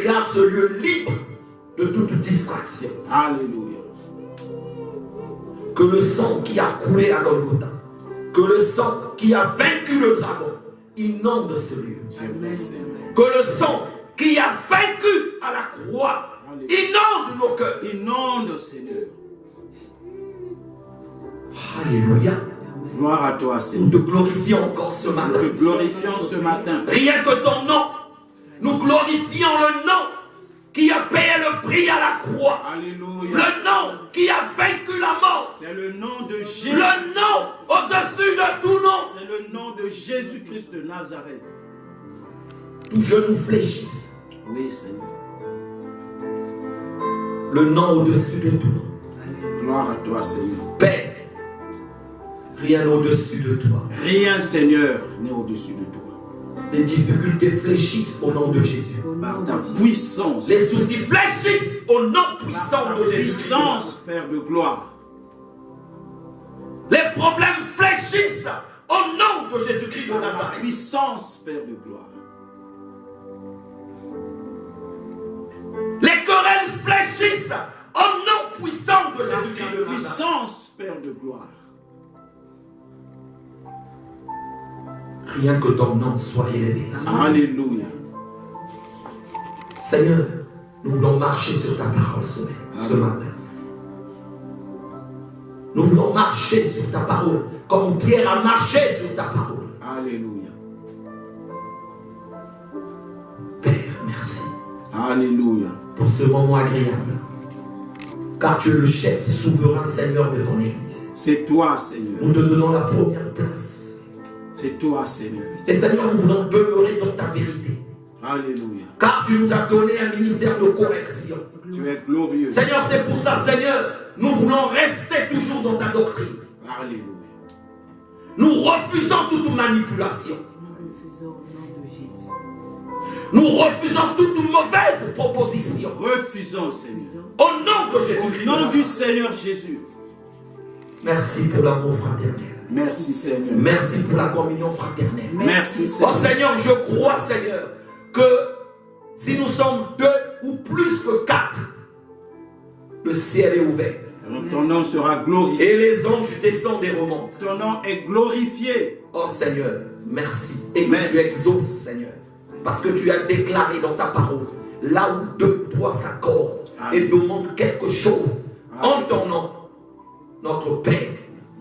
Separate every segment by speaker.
Speaker 1: déclare ce lieu libre de toute distraction.
Speaker 2: Alléluia.
Speaker 1: Que le sang qui a coulé à Golgotha, que le sang qui a vaincu le dragon, inonde ce lieu. Que le sang qui a vaincu à la croix, inonde nos cœurs.
Speaker 2: Inonde, Seigneur.
Speaker 1: Alléluia.
Speaker 2: Gloire à toi,
Speaker 1: Nous
Speaker 2: Seigneur.
Speaker 1: te glorifions encore ce matin.
Speaker 2: Nous te glorifions ce matin.
Speaker 1: Rien que ton nom, nous glorifions le nom qui a payé le prix à la croix.
Speaker 2: Alléluia.
Speaker 1: Le nom qui a vaincu la mort.
Speaker 2: C'est le nom de Jésus.
Speaker 1: Le nom au-dessus de tout nom.
Speaker 2: C'est le nom de Jésus-Christ de Nazareth.
Speaker 1: Tout genou fléchisse.
Speaker 2: Oui, Seigneur.
Speaker 1: Le nom au-dessus de tout nom.
Speaker 2: Gloire à toi, Seigneur.
Speaker 1: Père, rien au-dessus de toi.
Speaker 2: Rien, Seigneur, n'est au-dessus de toi.
Speaker 1: Les difficultés fléchissent au nom de Jésus.
Speaker 2: Par ta puissance.
Speaker 1: Les soucis fléchissent au nom puissant de Jésus.
Speaker 2: Puissance, Père de gloire.
Speaker 1: Les problèmes fléchissent au nom de Jésus-Christ de
Speaker 2: Par ta
Speaker 1: Nazareth.
Speaker 2: puissance, Père de gloire.
Speaker 1: Les querelles fléchissent au nom puissant de Jésus-Christ de Nazareth.
Speaker 2: Puissance, Père de gloire.
Speaker 1: Rien que ton nom soit élevé.
Speaker 2: Alléluia.
Speaker 1: Seigneur, nous voulons marcher sur ta parole ce matin. Nous voulons marcher sur ta parole comme Pierre a marché sur ta parole.
Speaker 2: Alléluia.
Speaker 1: Père, merci
Speaker 2: Alléluia.
Speaker 1: pour ce moment agréable. Car tu es le chef souverain Seigneur de ton Église.
Speaker 2: C'est toi, Seigneur.
Speaker 1: Nous te donnons la première place.
Speaker 2: C'est toi, Seigneur.
Speaker 1: Et Seigneur, nous voulons demeurer dans ta vérité.
Speaker 2: Alléluia.
Speaker 1: Car tu nous as donné un ministère de correction.
Speaker 2: Tu es glorieux.
Speaker 1: Seigneur, c'est pour ça, Seigneur, nous voulons rester toujours dans ta doctrine.
Speaker 2: Alléluia.
Speaker 1: Nous refusons toute manipulation. Nous refusons toute mauvaise proposition.
Speaker 2: Refusons, Seigneur.
Speaker 1: Au nom de Jésus-Christ.
Speaker 2: Au nom du Seigneur Jésus.
Speaker 1: Merci pour l'amour fraternel.
Speaker 2: Merci, Seigneur.
Speaker 1: Merci pour la communion fraternelle.
Speaker 2: Merci,
Speaker 1: Oh
Speaker 2: Seigneur.
Speaker 1: Seigneur, je crois, Seigneur, que si nous sommes 2 ou plus que 4, le ciel est ouvert.
Speaker 2: Ton nom sera glorifié.
Speaker 1: Et les anges descendent et remontent.
Speaker 2: Ton nom est glorifié.
Speaker 1: Oh Seigneur, merci. Et que
Speaker 2: Merci.
Speaker 1: tu exauces, Seigneur. Parce que tu as déclaré dans ta parole, là où 2, 3 s'accordent et demandent quelque chose en ton nom, notre Père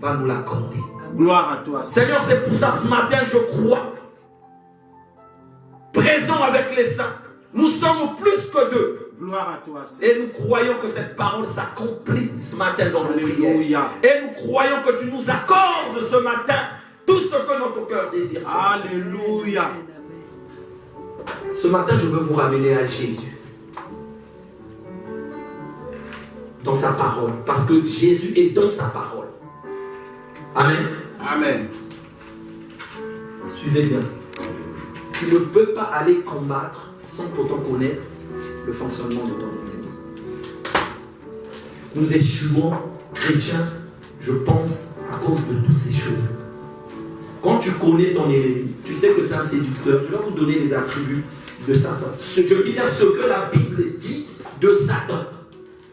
Speaker 1: va nous l'accorder.
Speaker 2: Gloire à toi, Seigneur.
Speaker 1: Seigneur, c'est pour ça ce matin, je crois, présent avec les saints, nous sommes plus que 2.
Speaker 2: Gloire à toi, Seigneur.
Speaker 1: Et nous croyons que cette parole s'accomplit ce matin dans nos prières.
Speaker 2: Alléluia.
Speaker 1: Et nous croyons que tu nous accordes ce matin tout ce que notre cœur désire.
Speaker 2: Alléluia.
Speaker 1: Ce matin, je veux vous ramener à Jésus. Dans sa parole. Parce que Jésus est dans sa parole. Amen.
Speaker 2: Amen.
Speaker 1: Suivez bien. Tu ne peux pas aller combattre sans pourtant connaître le fonctionnement de ton ennemi. Nous échouons, chrétiens, je pense, à cause de toutes ces choses. Quand tu connais ton ennemi, tu sais que c'est un séducteur, je vais vous donner les attributs de Satan. Je dis bien ce que la Bible dit de Satan.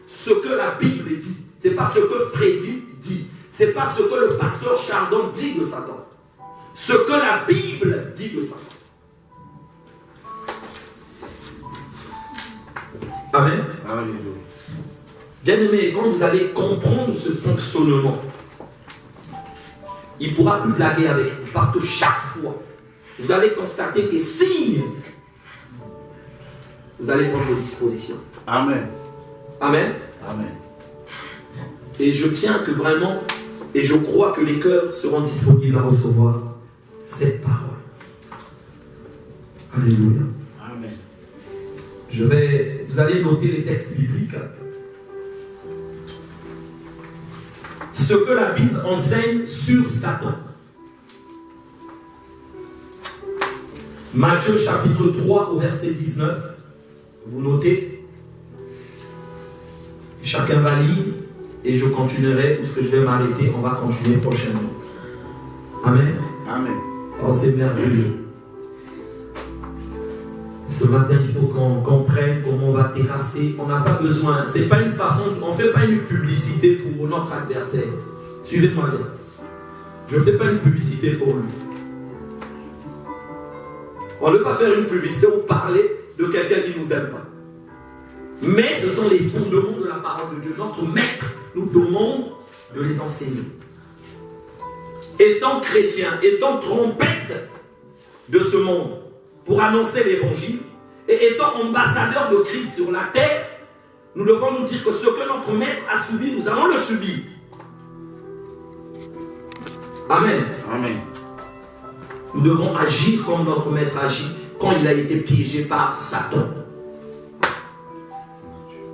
Speaker 1: Ce que la Bible dit. Ce n'est pas ce que Freddy dit. Ce n'est pas ce que le pasteur Chardon dit de Satan. Ce que la Bible dit de Satan. Amen.
Speaker 2: Alléluia.
Speaker 1: Bien-aimés, quand vous allez comprendre ce fonctionnement, il ne pourra plus blaguer avec vous. Parce que chaque fois, vous allez constater des signes. Vous allez prendre vos dispositions.
Speaker 2: Amen.
Speaker 1: Amen.
Speaker 2: Amen.
Speaker 1: Et je tiens que vraiment, et je crois que les cœurs seront disponibles à recevoir cette parole. Alléluia.
Speaker 2: Amen.
Speaker 1: Vous allez noter les textes bibliques. Ce que la Bible enseigne sur Satan. Matthieu chapitre 3 au verset 19. Vous notez. Chacun va lire et je continuerai, puisque je vais m'arrêter, on va continuer prochainement. Amen.
Speaker 2: Amen.
Speaker 1: Oh, c'est merveilleux. Ce matin, il faut qu'on comprenne comment on va terrasser. On n'a pas besoin. C'est pas une façon. On ne fait pas une publicité pour notre adversaire. Suivez-moi bien. Je ne fais pas une publicité pour lui. On ne veut pas faire une publicité ou parler de quelqu'un qui ne nous aime pas. Mais ce sont les fondements de la parole de Dieu. Notre maître nous demande de les enseigner. Étant chrétien, étant trompette de ce monde pour annoncer l'évangile et étant ambassadeur de Christ sur la terre, nous devons nous dire que ce que notre maître a subi, nous allons le subir. Amen.
Speaker 2: Amen.
Speaker 1: Nous devons agir comme notre maître agit quand il a été piégé par Satan.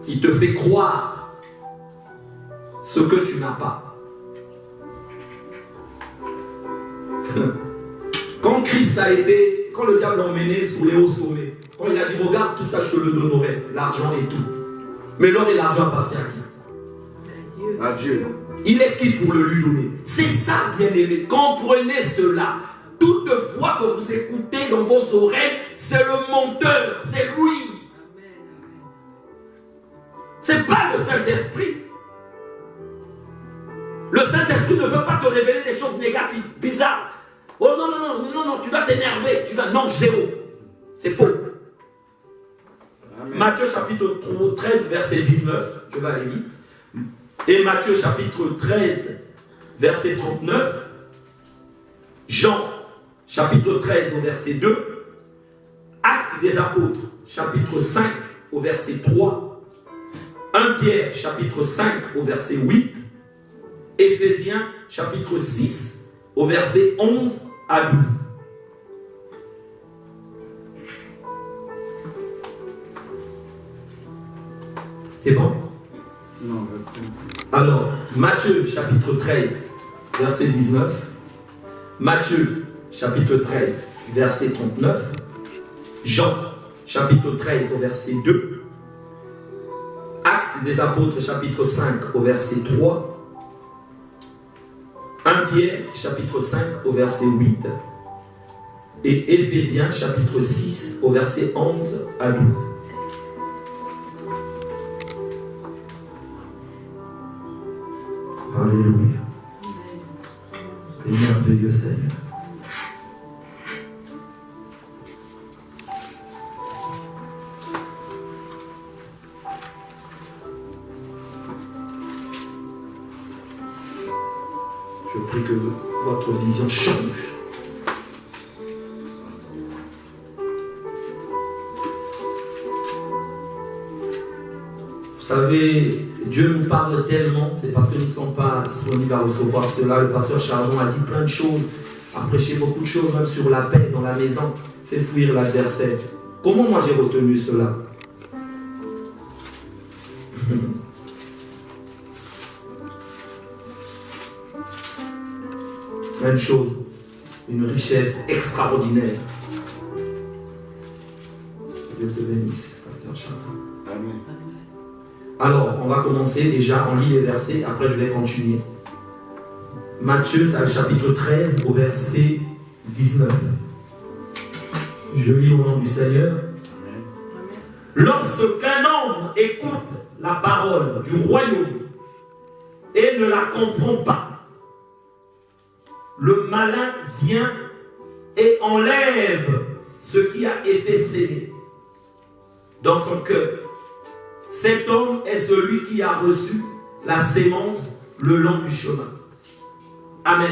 Speaker 1: Il te fait croire ce que tu n'as pas. Quand Christ a été, quand le diable l'a emmené sous les hauts sommets, quand il a dit regarde tout ça je te le donnerai, l'argent et tout. Mais l'or et l'argent appartient à qui?
Speaker 2: À Dieu.
Speaker 1: Il est qui pour le lui donner? C'est ça, bien-aimé. Comprenez cela. Toute voix que vous écoutez dans vos oreilles, c'est le menteur, c'est lui. C'est pas le Saint-Esprit. Le Saint-Esprit ne veut pas te révéler des choses négatives, bizarres. Oh non, tu vas t'énerver. Non, zéro. C'est faux.
Speaker 2: Amen.
Speaker 1: Matthieu chapitre 13, verset 19. Je vais aller vite. Et Matthieu chapitre 13, verset 39. Jean chapitre 13 au verset 2. Actes des apôtres chapitre 5 au verset 3. 1 Pierre chapitre 5 au verset 8. Éphésiens chapitre 6 au verset 11 à 12. C'est bon?
Speaker 2: Non.
Speaker 1: Alors, Matthieu chapitre 13, verset 19. Matthieu chapitre 13, verset 39. Jean chapitre 13 au verset 2. Actes des apôtres chapitre 5 au verset 3. 1 Pierre chapitre 5 au verset 8. Et Éphésiens chapitre 6 au verset 11 à 12. Alléluia. C'est merveilleux, Seigneur. Je prie que votre vision change. Vous savez, Dieu nous parle tellement, c'est parce que nous ne sommes pas disponibles à recevoir cela. Le pasteur Chardon a dit plein de choses, a prêché beaucoup de choses, même sur la paix dans la maison, fait fuir l'adversaire. Comment moi j'ai retenu cela? Même chose, une richesse extraordinaire. Dieu te bénisse, pasteur Chardon.
Speaker 2: Amen.
Speaker 1: Alors, on va commencer déjà, on lit les versets, après je vais continuer. Matthieu, c'est le chapitre 13, au verset 19. Je lis au nom du Seigneur.
Speaker 2: Amen.
Speaker 1: Lorsqu'un homme écoute la parole du royaume et ne la comprend pas, le malin vient et enlève ce qui a été sémé dans son cœur. Cet homme est celui qui a reçu la sémence le long du chemin. Amen.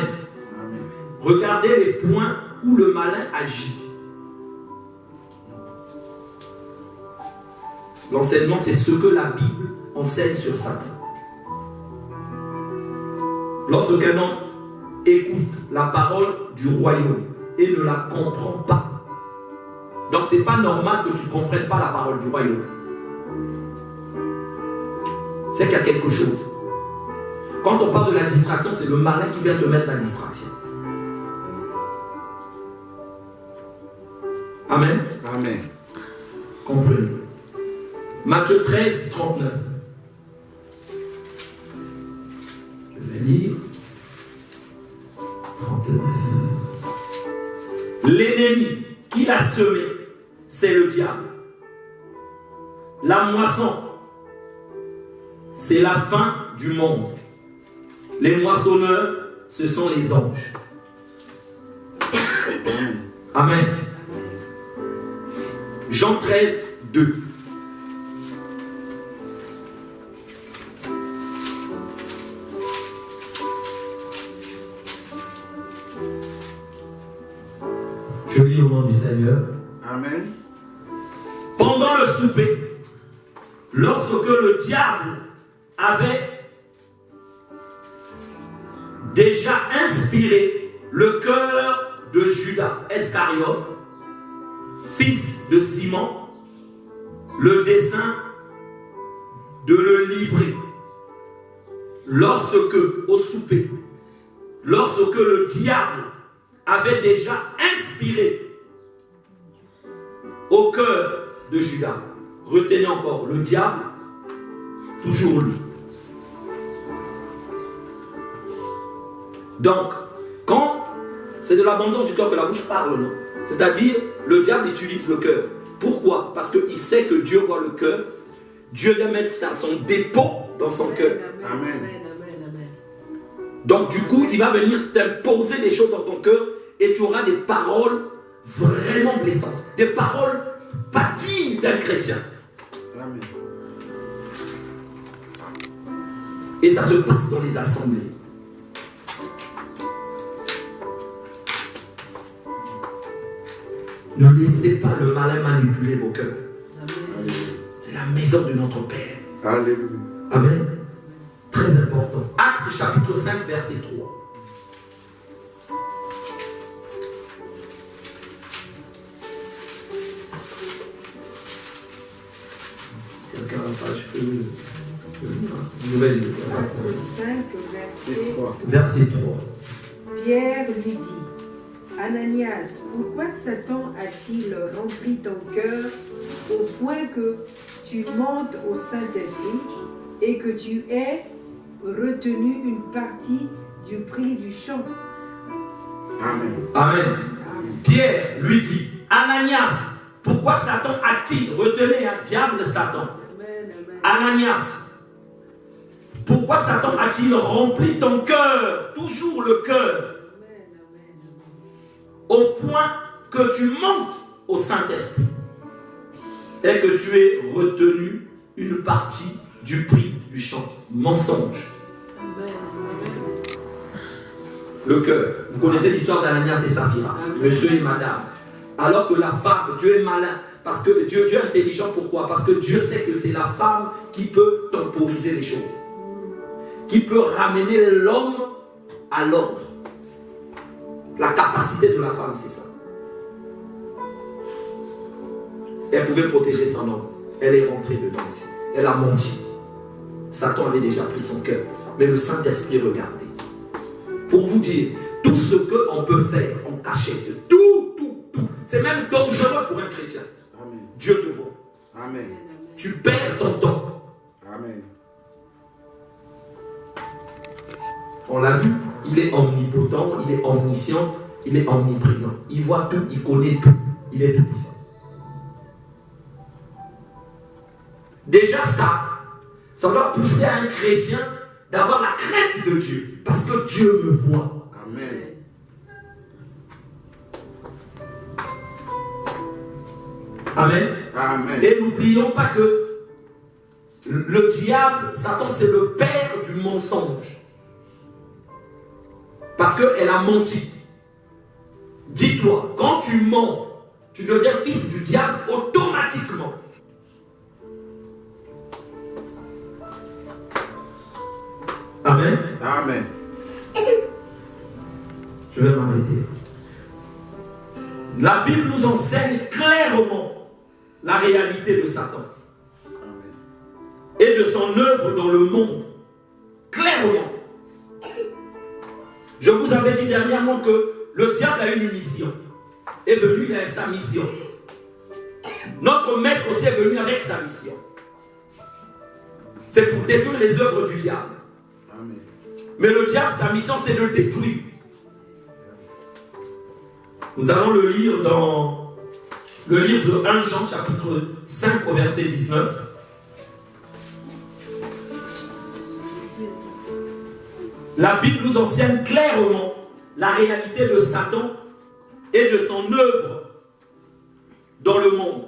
Speaker 2: Amen.
Speaker 1: Regardez les points où le malin agit. L'enseignement, c'est ce que la Bible enseigne sur Satan. Lorsqu'un homme écoute la parole du royaume et ne la comprend pas. Donc c'est pas normal que tu ne comprennes pas la parole du royaume. C'est qu'il y a quelque chose. Quand on parle de la distraction, c'est le malin qui vient de mettre la distraction. Amen.
Speaker 2: Amen.
Speaker 1: Comprenez. Matthieu 13, 39. Je vais lire. 39. L'ennemi qui l'a semé, c'est le diable. La moisson, c'est la fin du monde. Les moissonneurs, ce sont les anges. Amen. Jean 13, 2. Je lis au nom du Seigneur.
Speaker 2: Amen.
Speaker 1: Pendant le souper, lorsque le diable avait déjà inspiré le cœur de Judas Iscariote, fils de Simon, le dessein de le livrer. Lorsque, au souper, lorsque le diable avait déjà inspiré au cœur de Judas, retenez encore, le diable, toujours lui. Donc, quand c'est de l'abandon du cœur que la bouche parle, non? C'est-à-dire, le diable utilise le cœur. Pourquoi? Parce qu'il sait que Dieu voit le cœur. Dieu vient mettre son dépôt dans son cœur.
Speaker 2: Amen.
Speaker 1: Donc, du coup, il va venir t'imposer des choses dans ton cœur et tu auras des paroles vraiment blessantes. Des paroles pas dignes d'un chrétien.
Speaker 2: Amen.
Speaker 1: Et ça se passe dans les assemblées. Ne laissez pas le malin manipuler vos cœurs.
Speaker 2: Amen.
Speaker 1: C'est la maison de notre Père.
Speaker 2: Alléluia.
Speaker 1: Amen. Très important. Actes chapitre 5, verset 3. Quelqu'un n'a pas, je peux nouvelle.
Speaker 3: 5,
Speaker 1: Verset 3.
Speaker 3: Pierre lui dit, Ananias, pourquoi Satan a-t-il rempli ton cœur au point que tu montes au Saint-Esprit et que tu aies retenu une partie du prix du champ?
Speaker 2: Amen.
Speaker 1: Amen. Pierre lui dit, Ananias, pourquoi Satan a-t-il, retenez un diable Satan,
Speaker 3: Amen, amen.
Speaker 1: Ananias, pourquoi Satan a-t-il rempli ton cœur, toujours le cœur,
Speaker 3: Amen, amen,
Speaker 1: au point que tu montes au Saint-Esprit et que tu aies retenu une partie du prix du champ? Mensonge.
Speaker 3: amen, amen.
Speaker 1: Le cœur. Vous connaissez l'histoire d'Ananias et Saphira, monsieur et madame. Alors que la femme, Dieu est malin, parce que Dieu est intelligent. Pourquoi? Parce que Dieu sait que c'est la femme qui peut temporiser les choses, qui peut ramener l'homme à l'ordre. La capacité de la femme, c'est ça. Elle pouvait protéger son homme. Elle est rentrée dedans aussi. Elle a menti. Satan avait déjà pris son cœur. Mais le Saint-Esprit regardait. Pour vous dire, tout ce qu'on peut faire en cachette, tout. C'est même dangereux pour un chrétien.
Speaker 2: Amen.
Speaker 1: Dieu te voit.
Speaker 2: Amen.
Speaker 1: Tu perds ton temps.
Speaker 2: Amen.
Speaker 1: On l'a vu, il est omnipotent, il est omniscient, il est omniprésent. Il voit tout, il connaît tout. Il est tout puissant. Déjà ça doit pousser à un chrétien d'avoir la crainte de Dieu. Parce que Dieu me voit.
Speaker 2: Amen.
Speaker 1: Amen.
Speaker 2: Amen.
Speaker 1: Et n'oublions pas que le diable, Satan, c'est le père du mensonge. Parce qu'elle a menti. Dis-toi, quand tu mens, tu deviens fils du diable automatiquement. Amen.
Speaker 2: Amen.
Speaker 1: Je vais m'arrêter. La Bible nous enseigne clairement la réalité de Satan
Speaker 2: Amen.
Speaker 1: et de son œuvre dans le monde. Clairement. Je vous avais dit dernièrement que le diable a une mission. Est venu, il a sa mission. Notre maître aussi est venu avec sa mission. C'est pour détruire les œuvres du diable.
Speaker 2: Amen.
Speaker 1: Mais le diable, sa mission, c'est de détruire. Nous allons le lire dans le livre de 1 Jean, chapitre 5, au verset 19. La Bible nous enseigne clairement la réalité de Satan et de son œuvre dans le monde.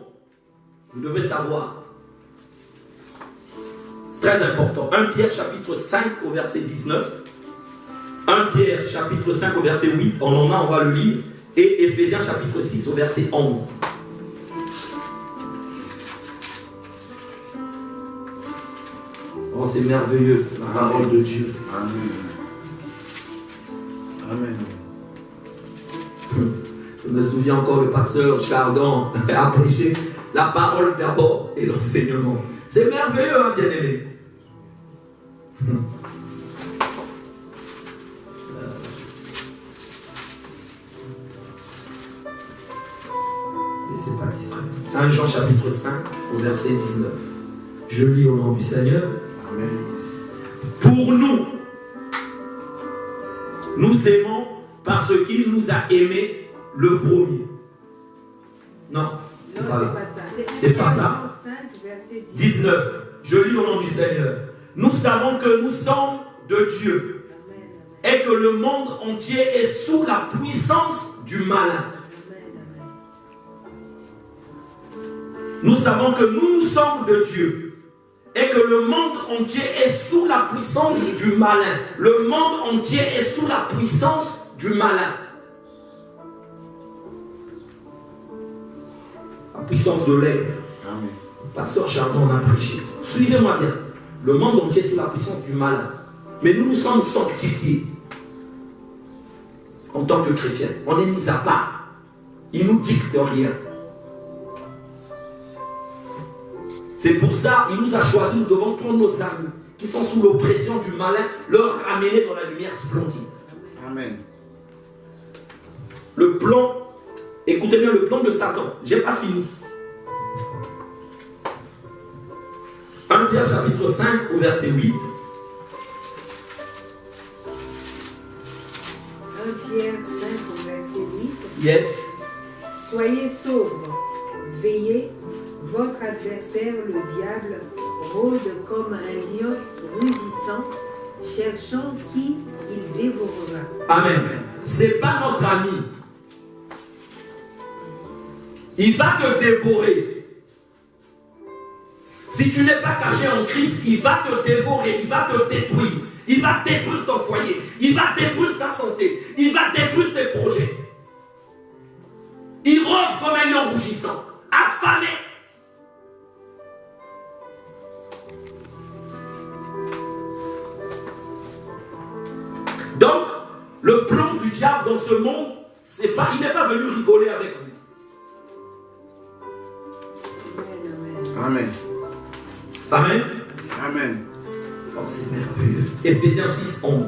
Speaker 1: Vous devez savoir. C'est très important. 1 Pierre chapitre 5 au verset 19. 1 Pierre chapitre 5 au verset 8. On va le lire. Et Éphésiens chapitre 6 au verset 11. Oh, c'est merveilleux, la parole de Dieu.
Speaker 2: Amen. Amen.
Speaker 1: Je me souviens encore, le pasteur Chardon a prêché la parole d'abord et l'enseignement. C'est merveilleux, hein, bien-aimé. Laissez pas distraire. 1 Jean chapitre 5 au verset 19. Je lis au nom du Seigneur.
Speaker 2: Amen.
Speaker 1: Pour nous, nous aimons parce qu'il nous a aimés le premier. Non, c'est pas là. C'est pas ça.
Speaker 3: 5, verset
Speaker 1: 19. Je lis au nom du Seigneur. Nous savons que nous sommes de Dieu et que le monde entier est sous la puissance du malin. Nous savons que nous sommes de Dieu et que le monde entier est sous la puissance du malin. Le monde entier est sous la puissance du malin. La puissance de l'air.
Speaker 2: Amen.
Speaker 1: Pasteur Chardon a prêché. Suivez-moi bien. Le monde entier est sous la puissance du malin. Mais nous sommes sanctifiés en tant que chrétiens. On est mis à part. Il ne nous dicte rien. C'est pour ça qu'il nous a choisis. Nous devons prendre nos amis qui sont sous l'oppression du malin, leur ramener dans la lumière splendide.
Speaker 2: Amen.
Speaker 1: Le plan, écoutez bien le plan de Satan. Je n'ai pas fini. 1 Pierre chapitre 5 au verset 8.
Speaker 3: 1 Pierre 5 au verset 8.
Speaker 1: Yes.
Speaker 3: Soyez sobres, veillez, votre adversaire, le diable, rôde comme un lion rugissant, cherchant qui il dévorera.
Speaker 1: Amen. C'est pas notre ami. Il va te dévorer. Si tu n'es pas caché en Christ, il va te dévorer, il va te détruire. Il va détruire ton foyer, il va détruire ta santé, il va détruire tes projets. Il rôde comme un lion rougissant, affamé. Donc, le plan du diable dans ce monde, il n'est pas venu rigoler avec vous.
Speaker 2: Amen.
Speaker 1: Amen.
Speaker 2: Amen.
Speaker 1: Oh, c'est merveilleux. Éphésiens 6, 11.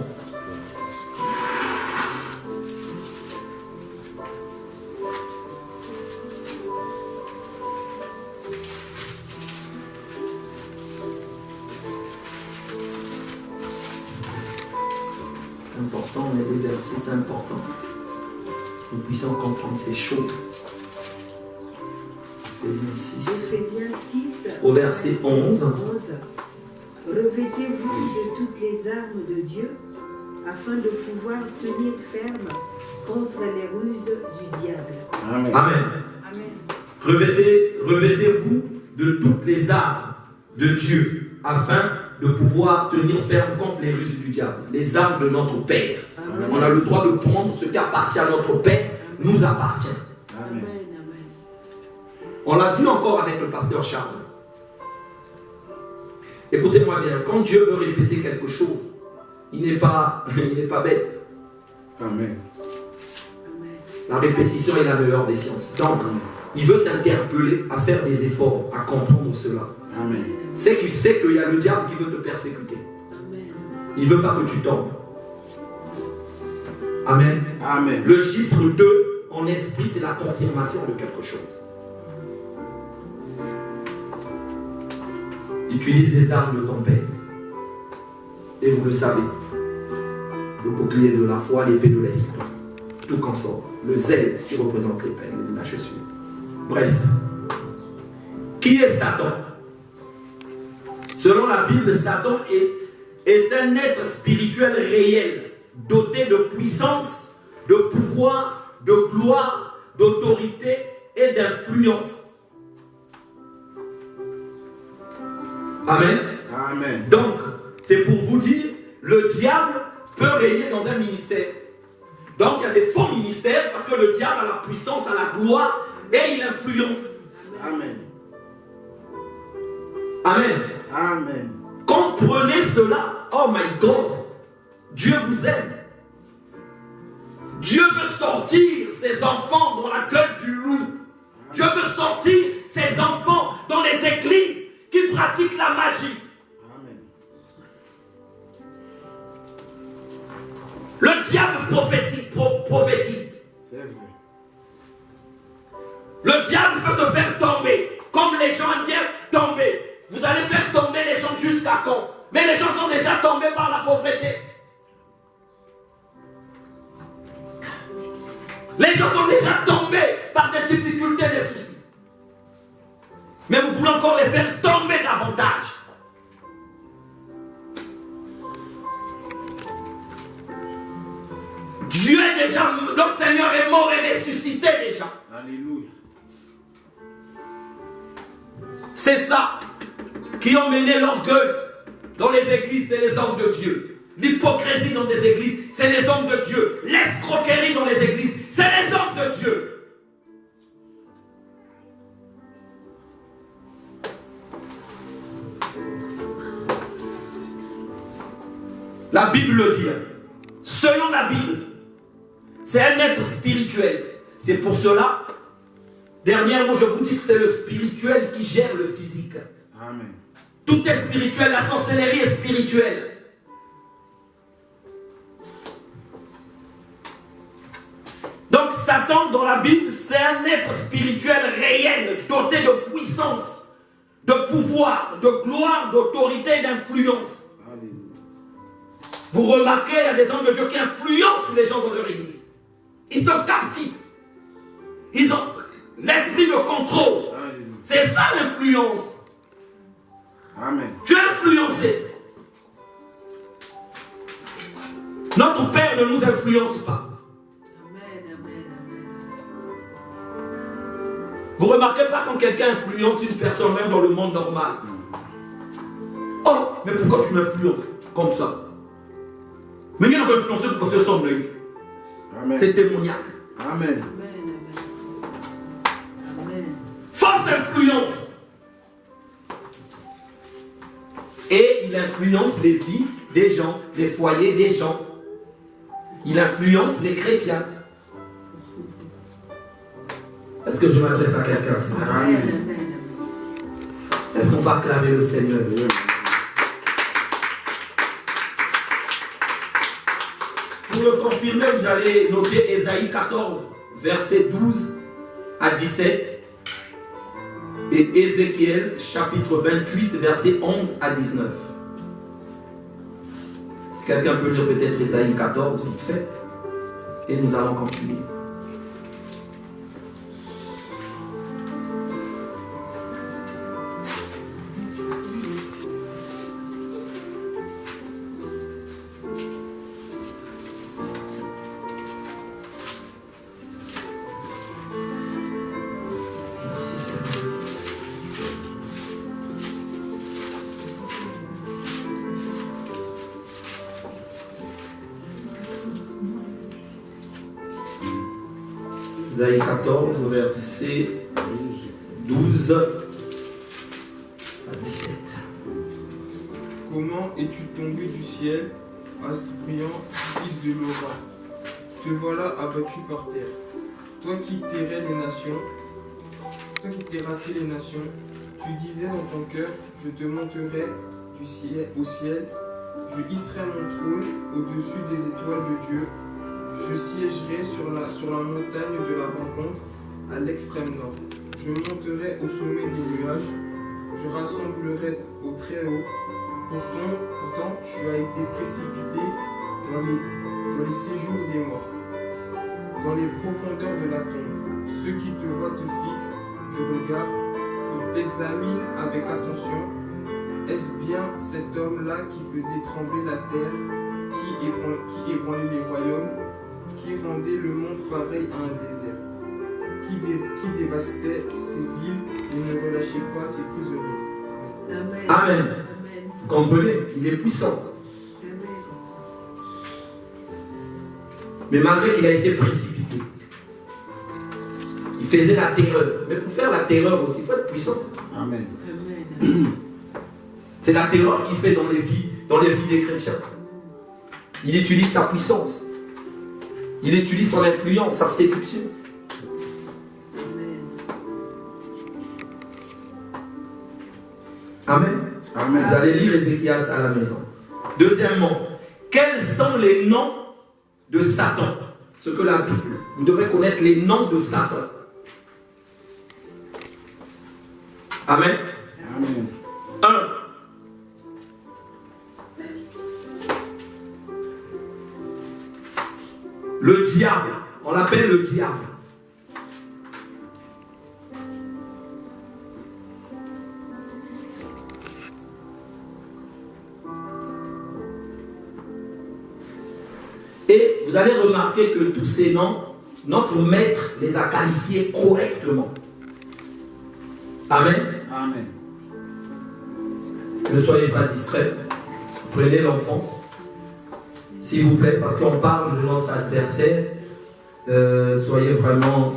Speaker 1: C'est important, mais les versets, c'est important. Nous puissions comprendre ces choses. Éphésiens 6.
Speaker 3: Éphésiens 6
Speaker 1: Au verset 11.
Speaker 3: Revêtez-vous de toutes les armes de Dieu afin de pouvoir tenir ferme contre les ruses du diable.
Speaker 2: Amen.
Speaker 1: Amen.
Speaker 3: Amen.
Speaker 1: Revêtez-vous de toutes les armes de Dieu afin de pouvoir tenir ferme contre les ruses du diable. Les armes de notre Père.
Speaker 3: Amen.
Speaker 1: On a le droit de prendre ce qui appartient à notre Père, nous appartient.
Speaker 2: Amen.
Speaker 3: Amen.
Speaker 1: On l'a vu encore avec le pasteur Charles. Écoutez-moi bien, quand Dieu veut répéter quelque chose, il n'est pas bête.
Speaker 2: Amen.
Speaker 3: Amen.
Speaker 1: La répétition est la meilleure des sciences. Donc, il veut t'interpeller à faire des efforts, à comprendre cela.
Speaker 2: Amen.
Speaker 1: C'est qu'il sait qu'il y a le diable qui veut te persécuter.
Speaker 3: Amen.
Speaker 1: Il ne veut pas que tu tombes. Amen.
Speaker 2: Amen.
Speaker 1: Le chiffre 2 en esprit, c'est la confirmation de quelque chose. Utilise les armes de ton Père. Et vous le savez. Le bouclier de la foi, l'épée de l'esprit. Tout qu'en sort. Le zèle qui représente l'épée. Là, je suis. Bref. Qui est Satan? Selon la Bible, Satan est un être spirituel réel, doté de puissance, de pouvoir, de gloire, d'autorité et d'influence. Amen.
Speaker 2: Amen.
Speaker 1: Donc, c'est pour vous dire, le diable peut régner dans un ministère. Donc, il y a des faux ministères parce que le diable a la puissance, a la gloire et il influence.
Speaker 2: Amen.
Speaker 1: Amen.
Speaker 2: Amen.
Speaker 1: Comprenez cela. Oh my God. Dieu vous aime. Dieu veut sortir ses enfants dans la gueule du loup. Dieu veut sortir ses enfants dans les églises qui pratiquent la magie.
Speaker 2: Amen.
Speaker 1: Le diable prophétise.
Speaker 2: C'est vrai.
Speaker 1: Le diable peut te faire tomber. Comme les gens aiment bien tomber. Vous allez faire tomber les gens jusqu'à quand? Mais les gens sont déjà tombés par la pauvreté. Les gens sont déjà tombés par des difficultés, des soucis. Mais vous voulez encore les faire tomber davantage. Dieu est déjà, notre Seigneur est mort et ressuscité déjà.
Speaker 2: Alléluia.
Speaker 1: C'est ça qui ont mené l'orgueil dans les églises, c'est les hommes de Dieu. L'hypocrisie dans des églises, c'est les hommes de Dieu. L'escroquerie dans les églises, c'est les hommes de Dieu. La Bible le dit. Selon la Bible, c'est un être spirituel. C'est pour cela, dernièrement, je vous dis que c'est le spirituel qui gère le physique.
Speaker 2: Amen.
Speaker 1: Tout est spirituel, la sorcellerie est spirituelle. Donc Satan dans la Bible, c'est un être spirituel réel, doté de puissance, de pouvoir, de gloire, d'autorité et d'influence.
Speaker 2: Alléluia.
Speaker 1: Vous remarquez, il y a des hommes de Dieu qui influencent les gens dans leur église. Ils sont captifs. Ils ont l'esprit de contrôle.
Speaker 2: Alléluia.
Speaker 1: C'est ça l'influence.
Speaker 2: Amen.
Speaker 1: Tu es influencé. Notre Père ne nous influence pas.
Speaker 3: Amen, amen, amen.
Speaker 1: Vous remarquez pas quand quelqu'un influence une personne, même dans le monde normal. Oh, mais pourquoi tu m'influences comme ça? Mais il y a une influence pour que ce soit l'œil.
Speaker 2: Amen.
Speaker 1: C'est démoniaque.
Speaker 2: Amen.
Speaker 3: Amen, amen. Amen.
Speaker 1: Fausse influence. Et il influence les vies des gens, les foyers des gens. Il influence les chrétiens. Est-ce que je m'adresse à quelqu'un ce matin?
Speaker 3: Amen, amen, amen.
Speaker 1: Est-ce qu'on va acclamer le Seigneur? Pour le confirmer, vous allez noter Ésaïe 14, versets 12 à 17. Et Ézéchiel, chapitre 28, versets 11 à 19. Si quelqu'un peut lire peut-être Ésaïe 14, vite fait. Et nous allons continuer. Merci Seigneur. Isaïe 14, verset 12 à 17.
Speaker 4: Comment es-tu tombé du ciel, astre brillant, fils de Laura? Te voilà abattu par terre. Toi qui terrais les nations, toi qui terrassais les nations, tu disais dans ton cœur, je te monterai du ciel, au ciel, je hisserai mon trône au-dessus des étoiles de Dieu, je siégerai sur la montagne de la rencontre, à l'extrême nord. Je monterai au sommet des nuages, je rassemblerai au très haut. Pourtant, tu as été précipité dans les séjours des morts, dans les profondeurs de la tombe. Ceux qui te voient te fixent, je regarde, il t'examine avec attention. Est-ce bien cet homme-là qui faisait trembler la terre, qui ébranlait les royaumes, qui rendait le monde pareil à un désert, qui dévastait ses villes et ne relâchait pas ses prisonniers?
Speaker 3: Amen.
Speaker 1: Amen.
Speaker 3: Amen.
Speaker 1: Vous comprenez? Il est puissant.
Speaker 3: Amen.
Speaker 1: Mais malgré qu'il a été précipité, il faisait la terreur. Mais pour faire la terreur aussi, il faut être puissant.
Speaker 2: Amen.
Speaker 3: Amen.
Speaker 1: C'est la terreur qu'il fait dans les vies des chrétiens. Il utilise sa puissance. Il utilise son influence, sa séduction. Amen.
Speaker 2: Amen.
Speaker 1: Vous allez lire Ézéchias à la maison. Deuxièmement, quels sont les noms de Satan? Ce que la Bible, vous devez connaître les noms de Satan. Amen.
Speaker 2: Amen.
Speaker 1: 1. Le diable. On l'appelle le diable. Et vous allez remarquer que tous ces noms, notre maître les a qualifiés correctement. Amen.
Speaker 2: Amen.
Speaker 1: Ne soyez pas distraits. Prenez l'enfant. S'il vous plaît, parce qu'on parle de notre adversaire, soyez vraiment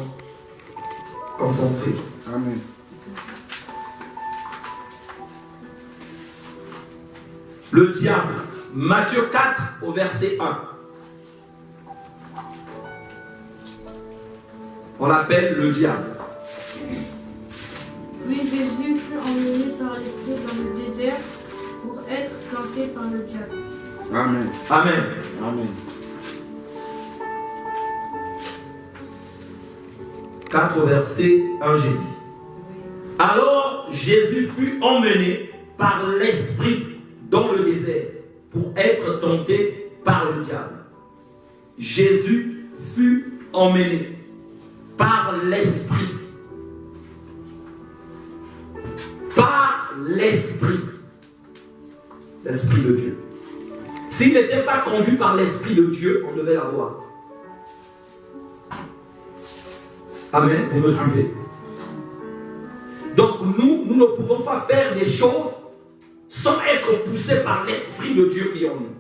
Speaker 1: concentrés.
Speaker 2: Amen.
Speaker 1: Le diable, Matthieu 4 au verset 1. On l'appelle le diable.
Speaker 5: Puis Jésus fut emmené par l'Esprit dans le désert pour être tenté par le diable.
Speaker 2: Amen.
Speaker 1: Amen.
Speaker 2: Amen.
Speaker 1: 4 verset 1, j'ai dit. Alors Jésus fut emmené par l'Esprit dans le désert pour être tenté par le diable. Jésus fut emmené par l'Esprit. Par l'Esprit. L'Esprit de Dieu. S'il n'était pas conduit par l'Esprit de Dieu, on devait l'avoir. Amen, vous me suivez. Donc nous ne pouvons pas faire des choses sans être poussés par l'Esprit de Dieu qui est en nous.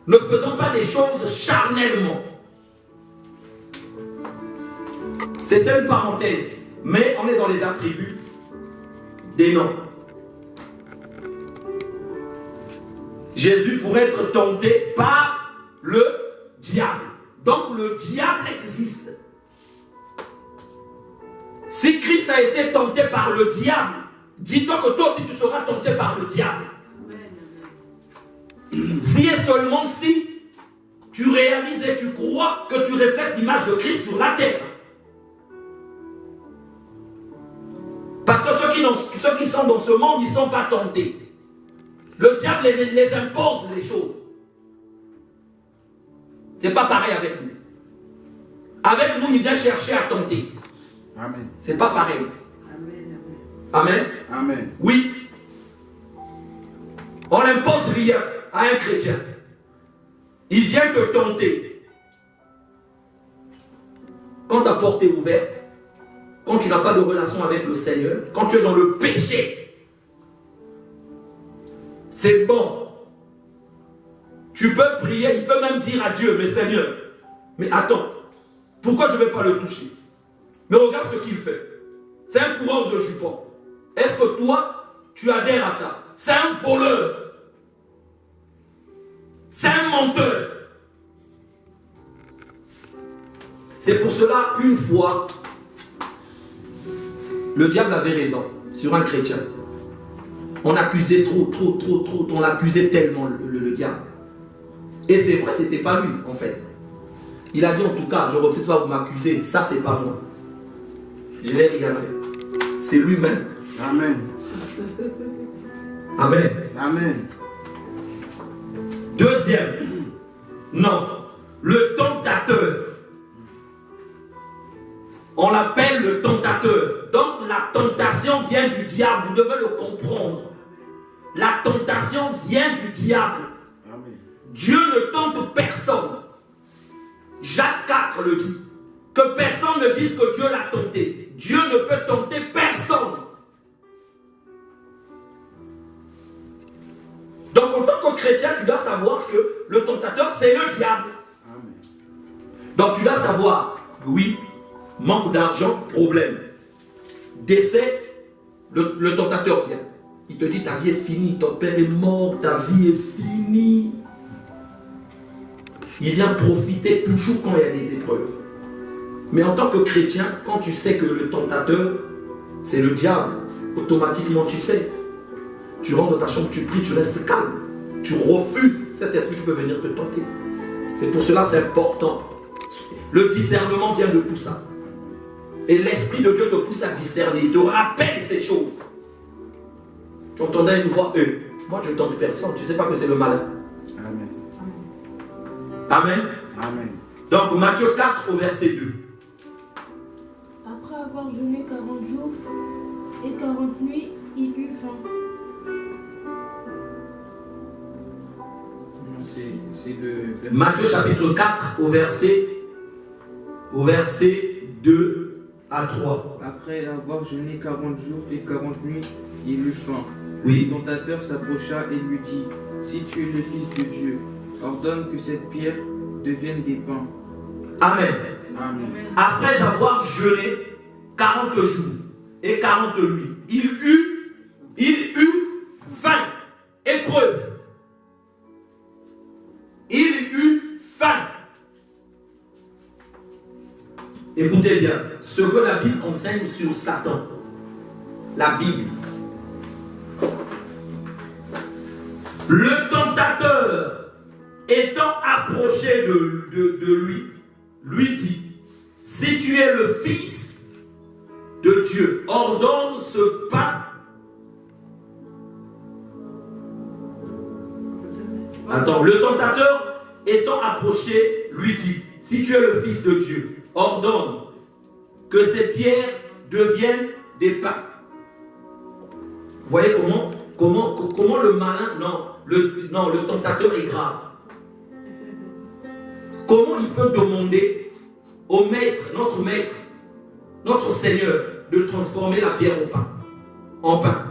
Speaker 1: Ne faisons pas des choses charnellement. C'était une parenthèse, mais on est dans les attributs des noms. Jésus pourrait être tenté par le diable. Donc le diable existe. Si Christ a été tenté par le diable, dis-toi que toi aussi tu seras tenté par le diable. Si et seulement si tu réalises et tu crois que tu reflètes l'image de Christ sur la terre. Parce que ceux qui sont dans ce monde, ils ne sont pas tentés. Le diable les impose les choses. C'est pas pareil avec nous. Avec nous, il vient chercher à tenter.
Speaker 2: Amen.
Speaker 1: C'est pas pareil.
Speaker 3: Amen.
Speaker 1: Amen.
Speaker 2: Amen.
Speaker 1: Oui. On n'impose rien à un chrétien. Il vient te tenter. Quand ta porte est ouverte, quand tu n'as pas de relation avec le Seigneur, quand tu es dans le péché, c'est bon. Tu peux prier, il peut même dire à Dieu, mais Seigneur, mais attends, pourquoi je ne vais pas le toucher? Mais regarde ce qu'il fait. C'est un coureur de jupons. Est-ce que toi, tu adhères à ça? C'est un voleur. C'est un menteur. C'est pour cela, une fois, le diable avait raison sur un chrétien. On accusait trop, on l'accusait tellement le diable. Et c'est vrai, c'était pas lui, en fait. Il a dit en tout cas, je refuse pas vous m'accuser, ça c'est pas moi. Je n'ai rien fait. C'est lui-même.
Speaker 2: Amen.
Speaker 1: Amen.
Speaker 2: Amen.
Speaker 1: Deuxième, non, le tentateur. On l'appelle le tentateur. Donc la tentation vient du diable. Vous devez le comprendre. La tentation vient du diable.
Speaker 2: Amen.
Speaker 1: Dieu ne tente personne. Jacques 4 le dit. Que personne ne dise que Dieu l'a tenté. Dieu ne peut tenter personne. Donc en tant que chrétien, tu dois savoir que le tentateur, c'est le diable.
Speaker 2: Amen.
Speaker 1: Donc tu dois savoir, oui, manque d'argent, problème. Décès, le tentateur vient. Il te dit, ta vie est finie, ton père est mort, ta vie est finie. Il vient profiter toujours quand il y a des épreuves. Mais en tant que chrétien, quand tu sais que le tentateur, c'est le diable, automatiquement tu sais. Tu rentres dans ta chambre, tu pries, tu restes calme. Tu refuses cet esprit qui peut venir te tenter. C'est pour cela que c'est important. Le discernement vient de tout ça. Et l'Esprit de Dieu te pousse à discerner. Il te rappelle ces choses. Tu entendais une voix, moi je ne tente personne. Tu ne sais pas que c'est le malin.
Speaker 2: Amen.
Speaker 1: Amen.
Speaker 2: Amen.
Speaker 1: Donc Matthieu 4 au verset 2.
Speaker 5: Après avoir jeûné 40 jours et 40 nuits, il eut faim.
Speaker 4: Non, c'est le...
Speaker 1: Matthieu chapitre 4 au verset 2 à 3.
Speaker 4: Après avoir jeûné 40 jours et 40 nuits, il eut faim.
Speaker 1: Oui.
Speaker 4: Le tentateur s'approcha et lui dit, si tu es le Fils de Dieu, ordonne que cette pierre devienne des pains.
Speaker 1: Amen.
Speaker 2: Amen.
Speaker 1: Après avoir jeûné 40 jours et 40 nuits, il eut faim. Épreuve. Il eut faim. Écoutez bien, ce que la Bible enseigne sur Satan. La Bible. Le tentateur étant approché de lui, lui dit, si tu es le Fils de Dieu, ordonne ce pain. Attends, le tentateur étant approché, lui dit, si tu es le Fils de Dieu, ordonne que ces pierres deviennent des pains. Vous voyez comment le malin, le tentateur est grave. Comment il peut demander au maître, notre Seigneur, de transformer la pierre en pain.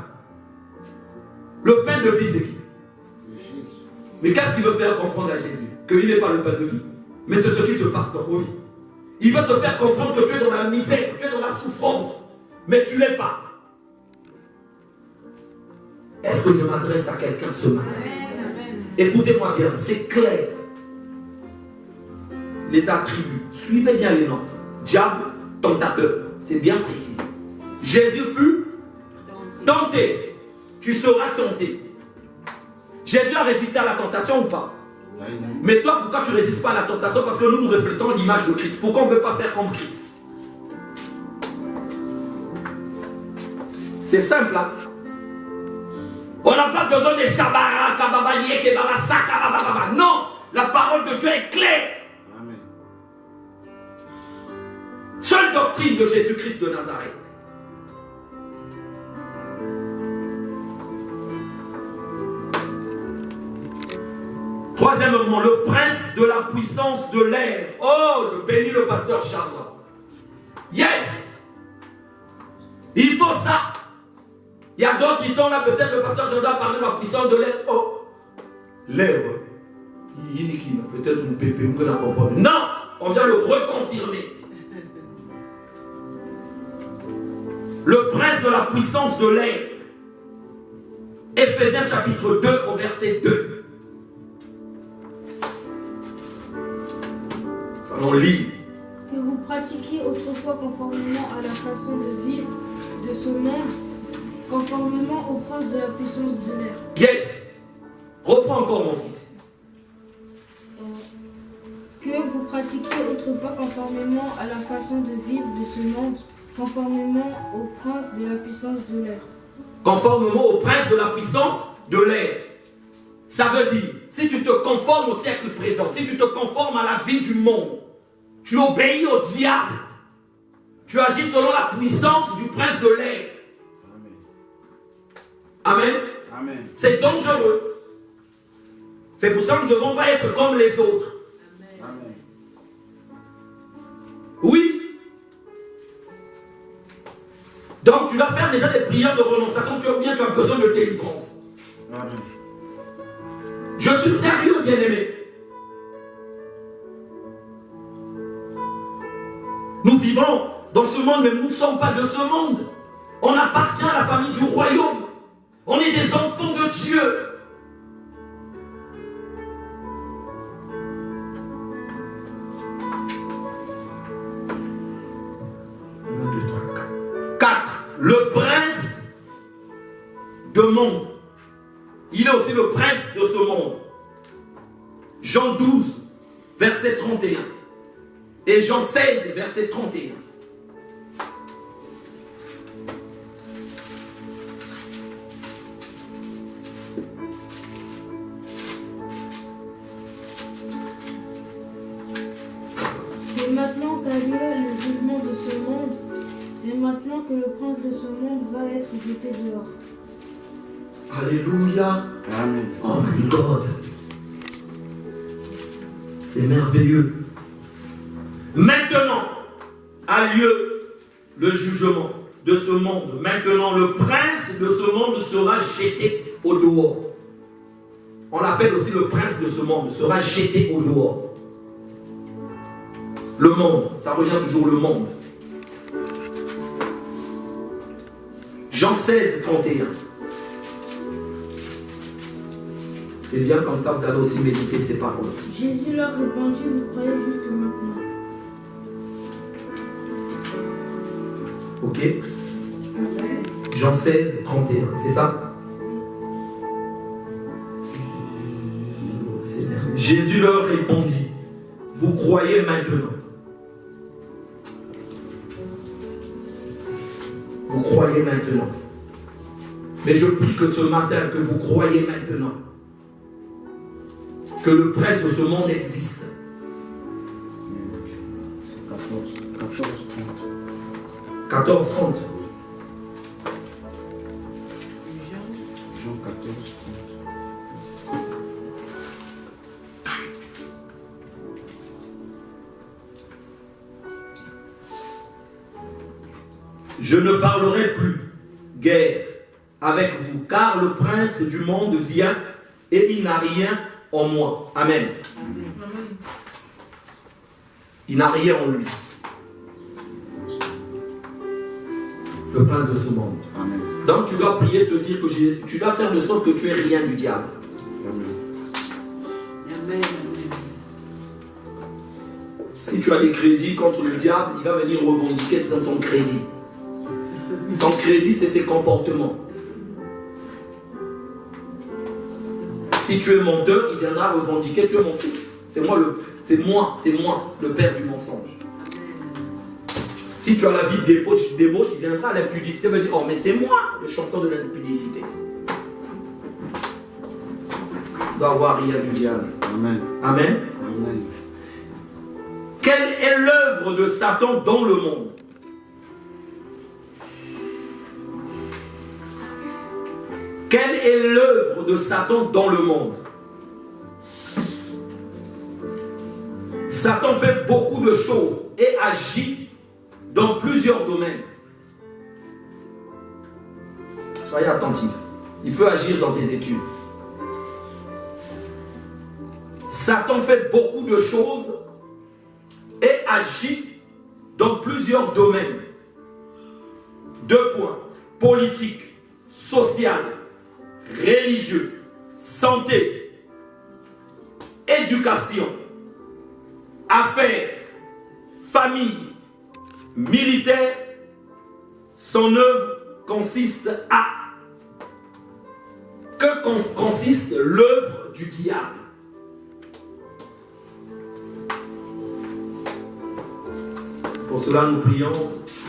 Speaker 1: Le pain de vie, c'est qui? Mais qu'est-ce qu'il veut faire comprendre à Jésus? Qu'il n'est pas le pain de vie, mais c'est ce qui se passe dans vos vies. Il veut te faire comprendre que tu es dans la misère, tu es dans la souffrance, mais tu ne l'es pas. Est-ce que je m'adresse à quelqu'un ce matin? Écoutez-moi bien, c'est clair. Les attributs, suivez bien les noms. Diable, tentateur, c'est bien précisé. Jésus fut tenté. Tu seras tenté. Jésus a résisté à la tentation ou pas? Mais toi, pourquoi tu ne résistes pas à la tentation? Parce que nous reflétons l'image de Christ. Pourquoi on ne veut pas faire comme Christ? C'est simple, hein? On n'a pas besoin de Shabara, Kababa, Yeke, Baba, Saka, Baba, Baba. Non! La parole de Dieu est claire.
Speaker 2: Amen.
Speaker 1: Seule doctrine de Jésus-Christ de Nazareth. Troisièmement, le prince de la puissance de l'air. Oh, je bénis le pasteur Charles. Yes! Il faut ça. Il y a d'autres qui sont là, peut-être le pasteur Charles doit parler de la puissance de l'air. Oh, l'air. Peut-être une pépé, on ne comprend pas. Non, on vient le reconfirmer. Le prince de la puissance de l'air. Éphésiens chapitre 2 au verset 2. On lit.
Speaker 5: Que vous pratiquiez autrefois conformément à la façon de vivre de ce monde, conformément au prince de la puissance de l'air.
Speaker 1: Yes. Reprends encore mon fils.
Speaker 5: Que vous pratiquiez autrefois conformément à la façon de vivre de ce monde, conformément au prince de la puissance de l'air.
Speaker 1: Conformément au prince de la puissance de l'air. Ça veut dire, si tu te conformes au siècle présent, si tu te conformes à la vie du monde, tu obéis au diable. Tu agis selon la puissance du prince de l'air. Amen.
Speaker 2: Amen.
Speaker 1: C'est dangereux. C'est pour ça que nous ne devons pas être comme les autres.
Speaker 2: Amen.
Speaker 1: Oui. Donc tu dois faire déjà des prières de renonciation, tu as besoin de délivrance.
Speaker 2: Amen.
Speaker 1: Je suis sérieux, bien-aimé. Nous vivons dans ce monde, mais nous ne sommes pas de ce monde. On appartient à la famille du royaume. On est des enfants de Dieu. Le prince de monde. Il est aussi le prince de ce monde. Jean 12, verset 31. Et Jean 16, verset 31.
Speaker 5: C'est maintenant qu'a lieu le jugement de ce monde. C'est maintenant que le prince de ce monde va être jeté dehors.
Speaker 1: Alléluia.
Speaker 2: Amen.
Speaker 1: Oh my God. C'est merveilleux. Maintenant a lieu le jugement de ce monde. Maintenant, le prince de ce monde sera jeté au dehors. On l'appelle aussi le prince de ce monde, sera jeté au dehors. Le monde, ça revient toujours le monde. Jean 16, 31. C'est bien comme ça, vous allez aussi méditer ces paroles.
Speaker 5: Jésus leur répondit, vous croyez juste maintenant.
Speaker 1: Ok? Jean 16, 31, c'est ça? Jésus leur répondit, vous croyez maintenant. Vous croyez maintenant. Mais je prie que ce matin, que vous croyez maintenant. Que le prince de ce monde existe.
Speaker 2: C'est 14, 30.
Speaker 1: 14, 30.
Speaker 2: Jean 14, 30.
Speaker 1: Je ne parlerai plus guère avec vous, car le prince du monde vient et il n'a rien en moi. Amen. Il n'a rien en lui. Le prince de ce monde.
Speaker 2: Amen.
Speaker 1: Donc tu dois prier, te dire que tu dois faire de sorte que tu aies rien du diable.
Speaker 2: Amen.
Speaker 1: Si tu as des crédits contre le diable, il va venir revendiquer son crédit. Son crédit, c'est tes comportements. Si tu es menteur, il viendra revendiquer, tu es mon fils. C'est moi, le père du mensonge. Si tu as la vie de débauche, il viendra à l'impudicité, il va dire, oh mais c'est moi, le chanteur de l'impudicité. Il doit avoir rien du diable.
Speaker 2: Amen.
Speaker 1: Amen.
Speaker 2: Amen.
Speaker 1: Quelle est l'œuvre de Satan dans le monde? Quelle est l'œuvre de Satan dans le monde? Satan fait beaucoup de choses et agit dans plusieurs domaines. Soyez attentifs. Il peut agir dans tes études. Satan fait beaucoup de choses et agit dans plusieurs domaines. 2 points. Politique, social, religieux, santé, éducation, affaires, famille, militaire. Son œuvre consiste à... Que consiste l'œuvre du diable? Pour cela, nous prions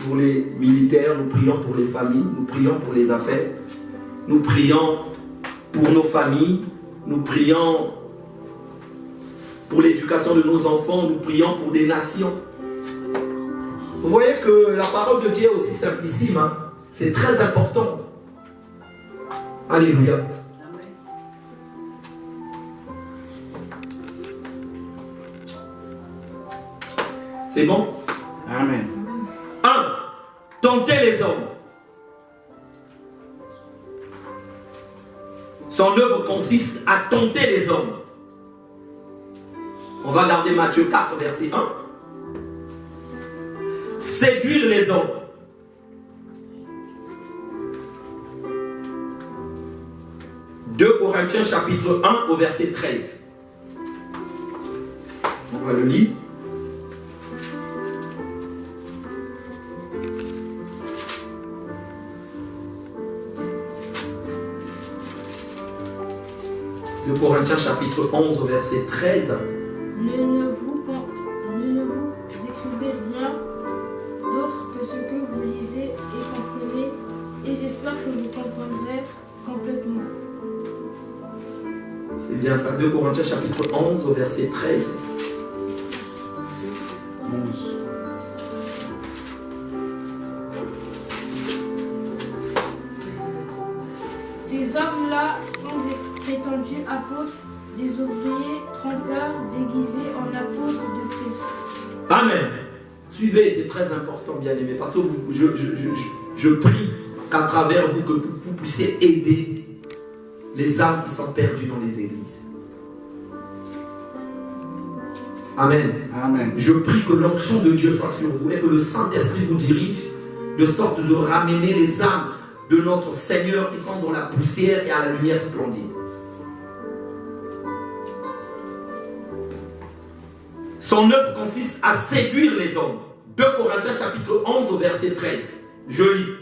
Speaker 1: pour les militaires, nous prions pour les familles, nous prions pour les affaires, nous prions pour nos familles, nous prions pour l'éducation de nos enfants, nous prions pour des nations. Vous voyez que la parole de Dieu est aussi simplissime. Hein? C'est très important. Alléluia. C'est bon?
Speaker 2: Amen.
Speaker 1: 1. Tenter les hommes. Son œuvre consiste à tenter les hommes. On va garder Matthieu 4, verset 1. Séduire les hommes. « 2 Corinthiens chapitre 1 au verset 13. On va le lire. De Corinthiens chapitre 11 au verset 13.
Speaker 5: Ne vous écrivez rien d'autre que ce que vous lisez et comprenez, et j'espère que vous comprendrez complètement.
Speaker 1: C'est bien ça, 2 Corinthiens chapitre 11 au verset 13.
Speaker 2: 11.
Speaker 5: Ces hommes-là sont des prétendus apôtres, des ouvriers trompeurs déguisés en apôtres de Christ.
Speaker 1: Amen. Suivez, c'est très important, bien-aimés, parce que je prie qu'à travers vous, que vous puissiez aider les âmes qui sont perdues dans les églises. Amen.
Speaker 2: Amen.
Speaker 1: Je prie que l'onction de Dieu soit sur vous et que le Saint-Esprit vous dirige de sorte de ramener les âmes de notre Seigneur qui sont dans la poussière et à la lumière splendide. Son œuvre consiste à séduire les hommes. 2 Corinthiens chapitre 11 au verset 13. Je lis.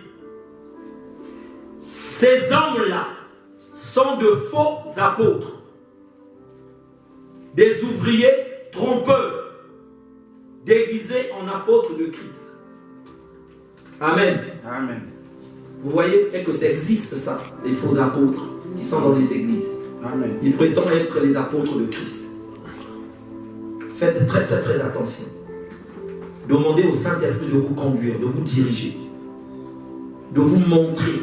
Speaker 1: Ces hommes-là sont de faux apôtres, des ouvriers trompeurs, déguisés en apôtres de Christ. Amen.
Speaker 2: Amen.
Speaker 1: Vous voyez que ça existe, ça, les faux apôtres qui sont dans les églises.
Speaker 2: Amen.
Speaker 1: Ils prétendent être les apôtres de Christ. Faites très très très attention. Demandez au Saint-Esprit de vous conduire, de vous diriger, de vous montrer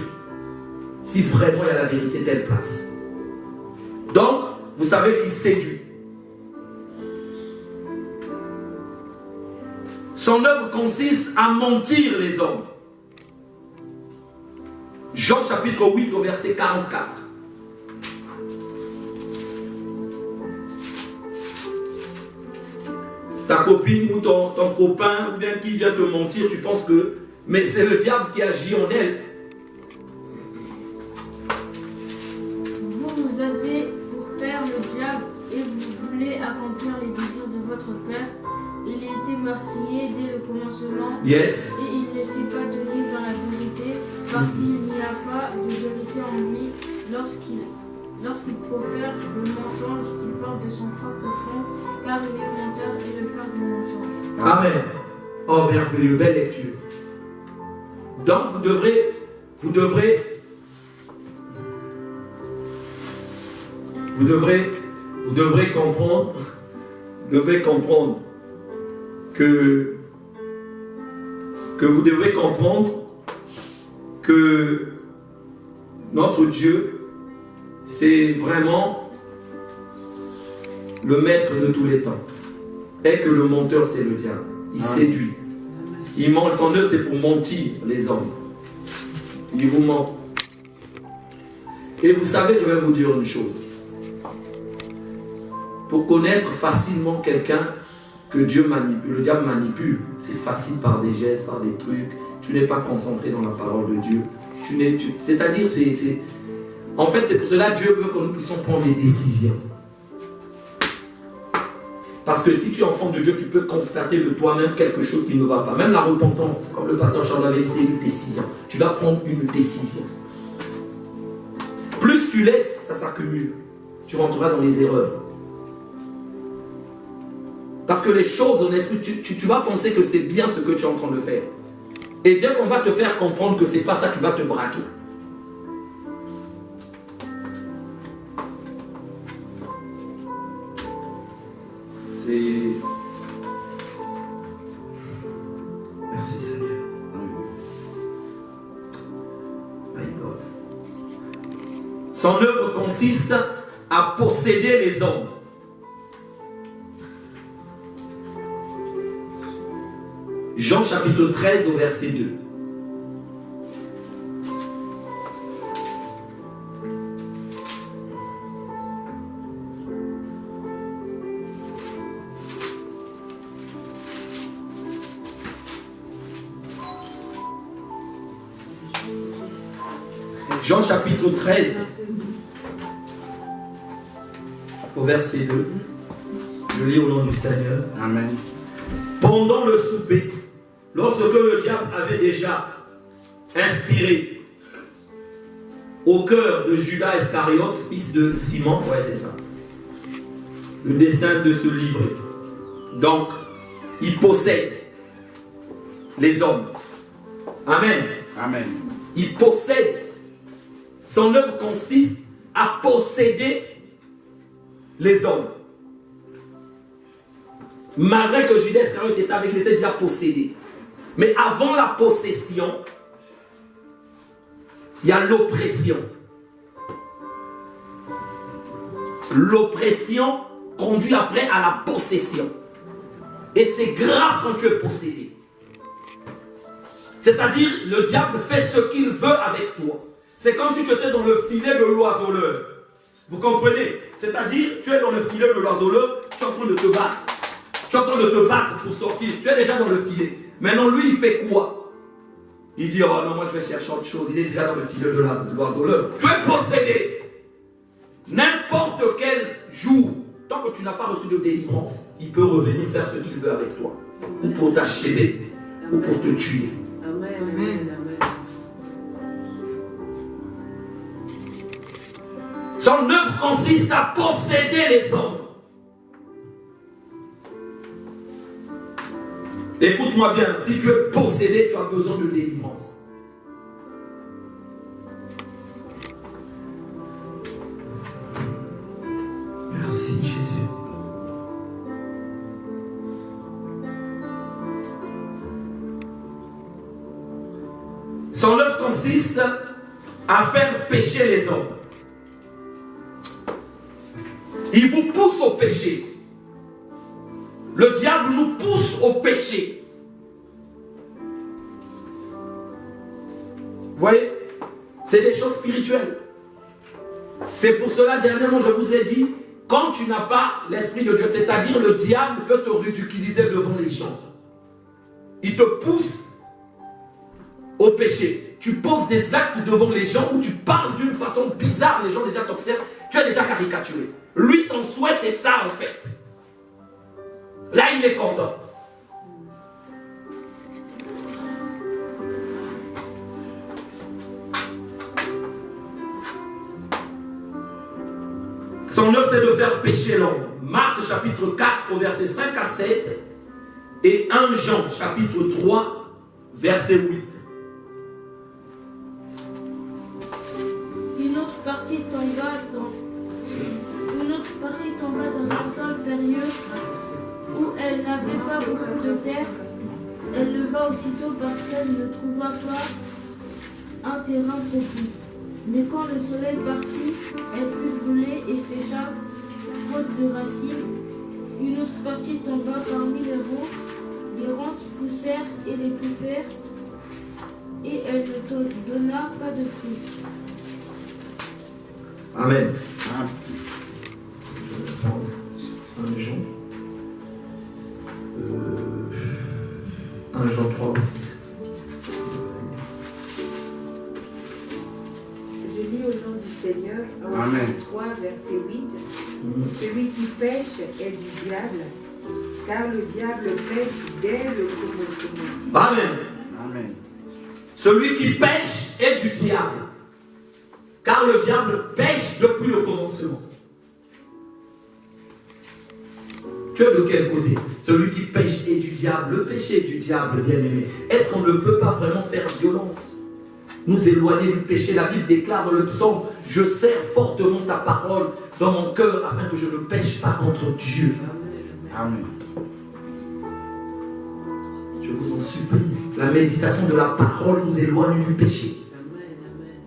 Speaker 1: si vraiment il y a la vérité telle place. Donc, vous savez qu'il séduit. Son œuvre consiste à mentir les hommes. Jean chapitre 8 au verset 44. Ta copine ou ton copain ou bien qui vient te mentir, tu penses que mais c'est le diable qui agit en elle.
Speaker 5: Vous avez pour père le diable et vous voulez accomplir les désirs de votre père. Il a été meurtrier dès le commencement.
Speaker 1: Yes.
Speaker 5: Et il ne s'est pas tenu dans la vérité parce qu'il n'y a pas de vérité en lui. Lorsqu'il profère le mensonge, il parle de son propre fond, car il est menteur et le père du mensonge.
Speaker 1: Amen. Oh merveilleux, belle lecture. Donc vous devrez comprendre que vous devez comprendre que notre Dieu, c'est vraiment le maître de tous les temps. Et que le menteur, c'est le diable. Il séduit. Il ment. Son œuvre, c'est pour mentir les hommes. Il vous ment. Et vous savez, je vais vous dire une chose. Pour connaître facilement quelqu'un que Dieu manipule, le diable manipule, c'est facile par des gestes, par des trucs. Tu n'es pas concentré dans la parole de Dieu. C'est-à-dire, en fait, c'est pour cela que Dieu veut que nous puissions prendre des décisions. Parce que si tu es enfant de Dieu, tu peux constater de toi-même quelque chose qui ne va pas. Même la repentance, comme le pasteur Charles avait dit, c'est une décision. Tu dois prendre une décision. Plus tu laisses, ça s'accumule. Tu rentreras dans les erreurs. Parce que les choses en esprit, tu vas penser que c'est bien ce que tu es en train de faire. Et dès qu'on va te faire comprendre que ce n'est pas ça, tu vas te braquer. Merci Son œuvre consiste à posséder les hommes. Jean chapitre 13 au verset 2. Jean chapitre 13 au verset 2. Je lis au nom du Seigneur.
Speaker 2: Amen.
Speaker 1: Pendant le souper, lorsque le diable avait déjà inspiré au cœur de Judas Iscariote, fils de Simon, ouais c'est ça, le dessein de se livrer. Donc, il possède les hommes. Amen.
Speaker 2: Amen.
Speaker 1: Il possède. Son œuvre consiste à posséder les hommes. Malgré que Judas Iscariote était avec, il était déjà possédé. Mais avant la possession, il y a l'oppression. L'oppression conduit après à la possession. Et c'est grave quand tu es possédé. C'est-à-dire, le diable fait ce qu'il veut avec toi. C'est comme si tu étais dans le filet de l'oiseleur. Vous comprenez? C'est-à-dire, tu es dans le filet de l'oiseleur, tu es en train de te battre. Tu es en train de te battre pour sortir. Tu es déjà dans le filet. Maintenant, lui, il fait quoi? Il dit, oh non, moi je vais chercher autre chose. Il est déjà dans le filet de l'oiseleur. Tu es possédé. N'importe quel jour, tant que tu n'as pas reçu de délivrance, il peut revenir faire ce qu'il veut avec toi. Ou pour t'achever, ou pour te tuer.
Speaker 3: Amen, amen, amen.
Speaker 1: Son œuvre consiste à posséder les hommes. Écoute-moi bien, si tu es possédé, tu as besoin de délivrance. Merci Jésus. Son œuvre consiste à faire pécher les hommes. Il vous pousse au péché. Le diable nous pousse au péché. Vous voyez? C'est des choses spirituelles. C'est pour cela, dernièrement, je vous ai dit, quand tu n'as pas l'Esprit de Dieu, c'est-à-dire le diable peut te ridiculiser devant les gens. Il te pousse au péché. Tu poses des actes devant les gens où tu parles d'une façon bizarre, les gens déjà t'observent, tu es déjà caricaturé. Lui, son souhait, c'est ça en fait. Là, il est content. Son œuvre, c'est de faire pécher l'homme. Marc chapitre 4 au verset 5 à 7 et 1 Jean chapitre 3 verset 8.
Speaker 5: Une autre partie tomba dans un sol périlleux où elle n'avait pas beaucoup de terre. Elle leva aussitôt parce qu'elle ne trouva pas un terrain profond. Mais quand le soleil partit, elle fut brûlée et sécha, faute de racines. Une autre partie tomba parmi les ronces. Les ronces poussèrent et l'étouffèrent, et elle ne donna pas de fruits.
Speaker 1: Amen.
Speaker 2: Amen.
Speaker 1: 1 Jean. 1 Jean 3.
Speaker 3: Je lis au nom du Seigneur, en
Speaker 2: Amen.
Speaker 3: Jean 3, verset 8. Celui qui pêche est du diable, car le diable pêche dès le commencement.
Speaker 1: Amen.
Speaker 2: Amen.
Speaker 1: Celui qui pêche est du diable, car le diable pêche depuis le commencement. Tu es de quel côté? Celui qui pêche est du diable. Le péché est du diable, bien-aimé. Est-ce qu'on ne peut pas vraiment faire violence? Nous éloigner du péché. La Bible déclare dans le psaume, je serre fortement ta parole dans mon cœur afin que je ne pêche pas contre Dieu.
Speaker 2: Amen.
Speaker 1: Je vous en supplie. La méditation de la parole nous éloigne du péché.
Speaker 3: Amen, amen.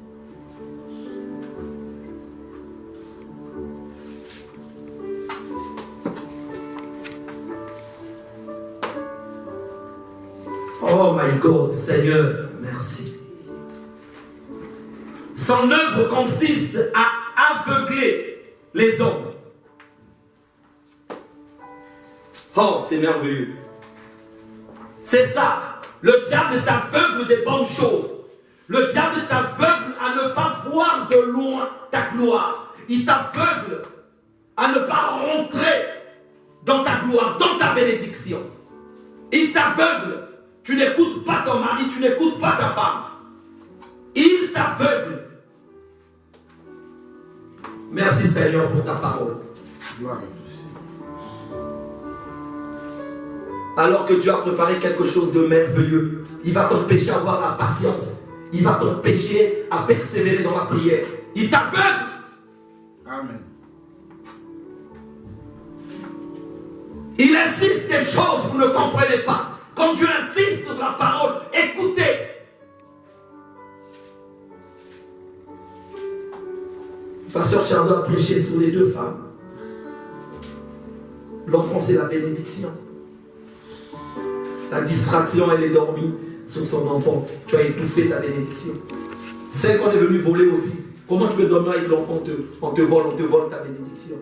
Speaker 1: Oh my God, Seigneur, merci. Son œuvre consiste à aveugler les hommes. Oh, c'est merveilleux. C'est ça. Le diable t'aveugle des bonnes choses. Le diable t'aveugle à ne pas voir de loin ta gloire. Il t'aveugle à ne pas rentrer dans ta gloire, dans ta bénédiction. Il t'aveugle. Tu n'écoutes pas ton mari, tu n'écoutes pas ta femme. Il t'aveugle. Merci Seigneur pour ta parole.
Speaker 2: Gloire à Dieu.
Speaker 1: Alors que Dieu a préparé quelque chose de merveilleux, il va t'empêcher d'avoir la patience. Il va t'empêcher à persévérer dans la prière. Il t'aveugle.
Speaker 2: Amen.
Speaker 1: Il insiste des choses que vous ne comprenez pas. Quand Dieu insiste sur la parole, écoutez. Pasteur Chardon a prêché sur les deux femmes. L'enfant, c'est la bénédiction. La distraction, elle est dormie sur son enfant. Tu as étouffé ta bénédiction. Celle qu'on est venu voler aussi. Comment tu peux dormir avec l'enfant, on te vole ta bénédiction.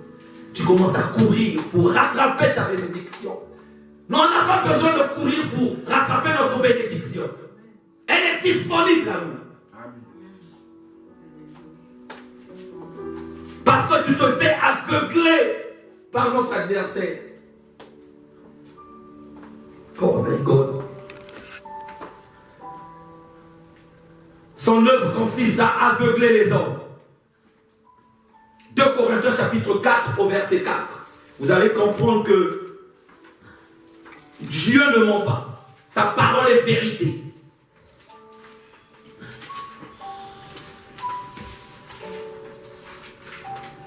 Speaker 1: Tu commences à courir pour rattraper ta bénédiction. Non, on n'a pas besoin de courir pour rattraper notre bénédiction. Elle est disponible à nous.
Speaker 2: Amen.
Speaker 1: Parce que tu te fais aveugler par notre adversaire. Oh my God. Son œuvre consiste à aveugler les hommes. 2 Corinthiens chapitre 4 au verset 4. Vous allez comprendre que Dieu ne ment pas. Sa parole est vérité.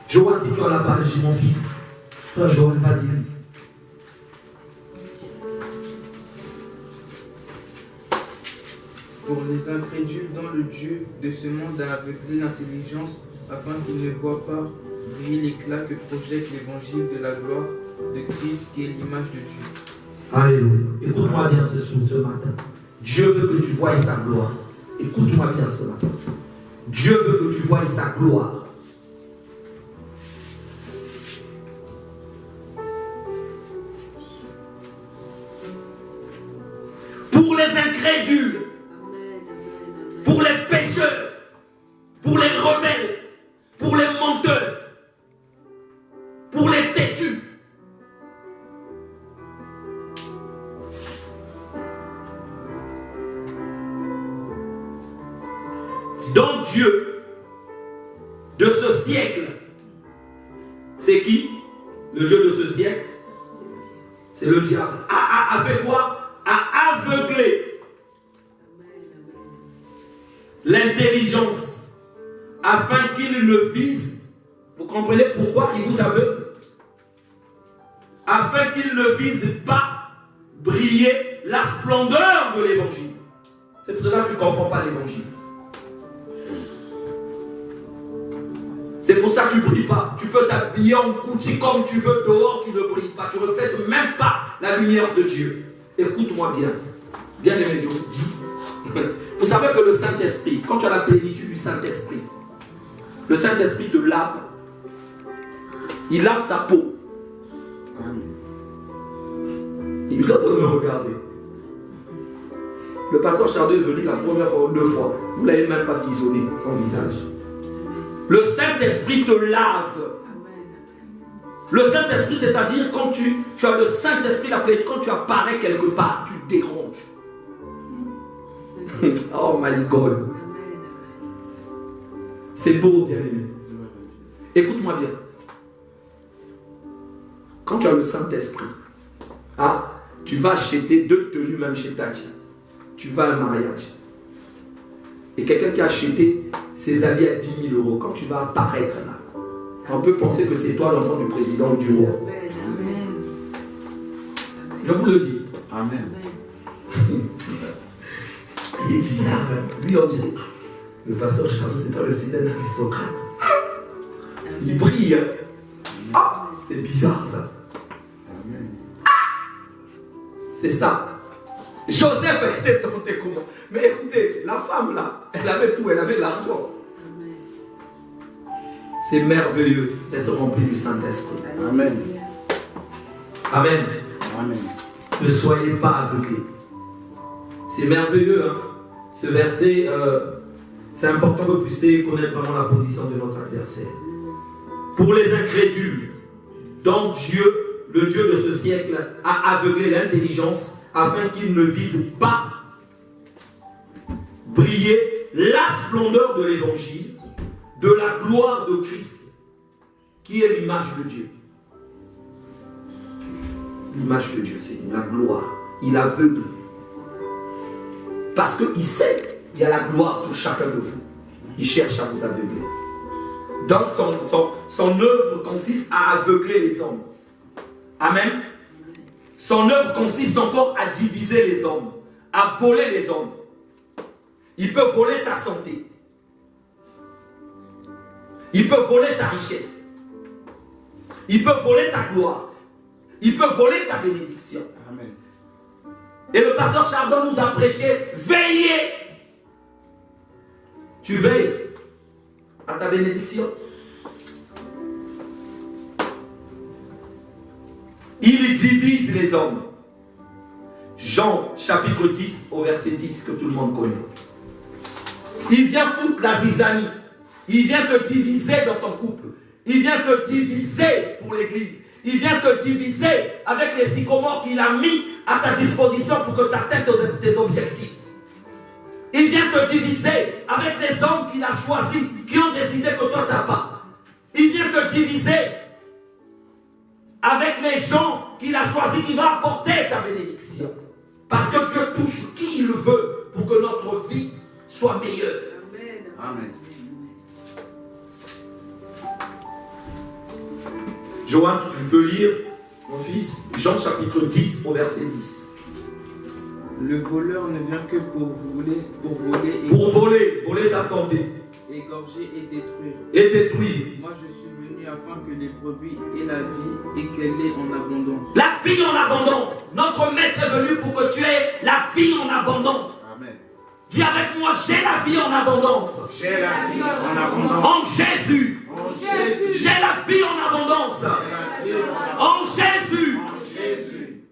Speaker 1: Joël, si tu as la page, mon fils. Frère Joël, vas-y.
Speaker 4: Pour les incrédules dont le Dieu de ce monde a aveuglé l'intelligence afin qu'ils ne voient pas briller l'éclat que projette l'évangile de la gloire de Christ qui est l'image de Dieu.
Speaker 1: Alléluia. Écoute-moi bien ce matin. Dieu veut que tu voies sa gloire. Écoute-moi bien ce matin. Dieu veut que tu voies sa gloire. Pour les incrédules, pour les pécheurs, pour les rebelles, pour les menteurs, pour les têtus. Donc Dieu de ce siècle, c'est qui? Le Dieu de ce siècle, c'est le diable. A fait quoi? A aveuglé l'intelligence afin qu'il ne vise. Vous comprenez pourquoi il vous aveugle? Afin qu'il ne vise pas briller la splendeur de l'évangile. C'est pour cela que tu ne comprends pas l'évangile. C'est pour ça que tu ne brilles pas. Tu peux t'habiller en Gucci comme tu veux dehors, tu ne brilles pas. Tu ne reflètes même pas la lumière de Dieu. Écoute-moi bien. Bien aimé Dieu, dis. Vous savez que le Saint-Esprit, quand tu as la plénitude du Saint-Esprit, le Saint-Esprit te lave. Il lave ta peau. Il nous a donné de me regarder. Le pasteur Chardon est venu la première fois ou 2 fois. Vous ne l'avez même pas visionné, son visage. Le Saint-Esprit te lave. Le Saint-Esprit, c'est-à-dire quand tu as le Saint-Esprit, quand tu apparais quelque part, tu déranges. Oh my God. C'est beau, bien aimé. Écoute-moi bien. Quand tu as le Saint-Esprit, tu vas acheter 2 tenues même chez Tati. Tu vas à un mariage. Et quelqu'un qui a acheté ses habits à 10 000 €, quand tu vas apparaître là, on peut penser que c'est toi l'enfant du président ou du roi.
Speaker 3: Amen.
Speaker 1: Je vous le dis.
Speaker 2: Amen.
Speaker 1: Il est bizarre. Lui, on dirait. Le pasteur Chardon, c'est pas le fils d'un aristocrate. Il brille. C'est bizarre ça.
Speaker 2: Amen.
Speaker 1: C'est ça. Joseph a été tenté comment? Mais écoutez, la femme là, elle avait tout, elle avait l'argent. C'est merveilleux d'être rempli du Saint-Esprit.
Speaker 2: Amen.
Speaker 1: Amen.
Speaker 2: Amen.
Speaker 1: Ne soyez pas aveuglés. C'est merveilleux, hein? Ce verset, c'est important que vous puissiez connaître vraiment la position de notre adversaire. Pour les incrédules, donc Dieu, le Dieu de ce siècle, a aveuglé l'intelligence afin qu'ils ne visent pas briller la splendeur de l'évangile, de la gloire de Christ, qui est l'image de Dieu. L'image de Dieu, c'est la gloire. Il aveugle. Parce qu'il sait qu'il y a la gloire sur chacun de vous. Il cherche à vous aveugler. Donc son œuvre consiste à aveugler les hommes. Amen. Son œuvre consiste encore à diviser les hommes, à voler les hommes. Il peut voler ta santé. Il peut voler ta richesse. Il peut voler ta gloire. Il peut voler ta bénédiction.
Speaker 2: Amen.
Speaker 1: Et le pasteur Chardon nous a prêché, veillez. Tu veilles à ta bénédiction. Il divise les hommes. Jean chapitre 10 au verset 10 que tout le monde connaît. Il vient foutre la zizanie. Il vient te diviser dans ton couple. Il vient te diviser pour l'église. Il vient te diviser avec les sycomores qu'il a mis à ta disposition pour que tu atteignes tes objectifs. Il vient te diviser avec les hommes qu'il a choisis, qui ont des idées que toi tu n'as pas. Il vient te diviser avec les gens qu'il a choisis qui vont apporter ta bénédiction. Parce que Dieu touche qui il veut pour que notre vie soit meilleure.
Speaker 2: Amen.
Speaker 1: Joanne, tu peux lire, mon fils, Jean chapitre 10 au verset 10.
Speaker 4: Le voleur ne vient que pour voler,
Speaker 1: Voler ta santé.
Speaker 4: égorger et détruire.
Speaker 1: Et détruire.
Speaker 4: Moi je suis venu afin que les brebis aient la vie et qu'elle ait en abondance.
Speaker 1: La vie en abondance. Notre maître est venu pour que tu aies la vie en abondance.
Speaker 2: Amen.
Speaker 1: Dis avec moi, j'ai la vie en abondance.
Speaker 2: J'ai la vie en abondance.
Speaker 1: En Jésus.
Speaker 2: En Jésus.
Speaker 1: J'ai la vie en abondance.
Speaker 2: J'ai la vie en abondance.
Speaker 1: En Jésus.
Speaker 2: En Jésus.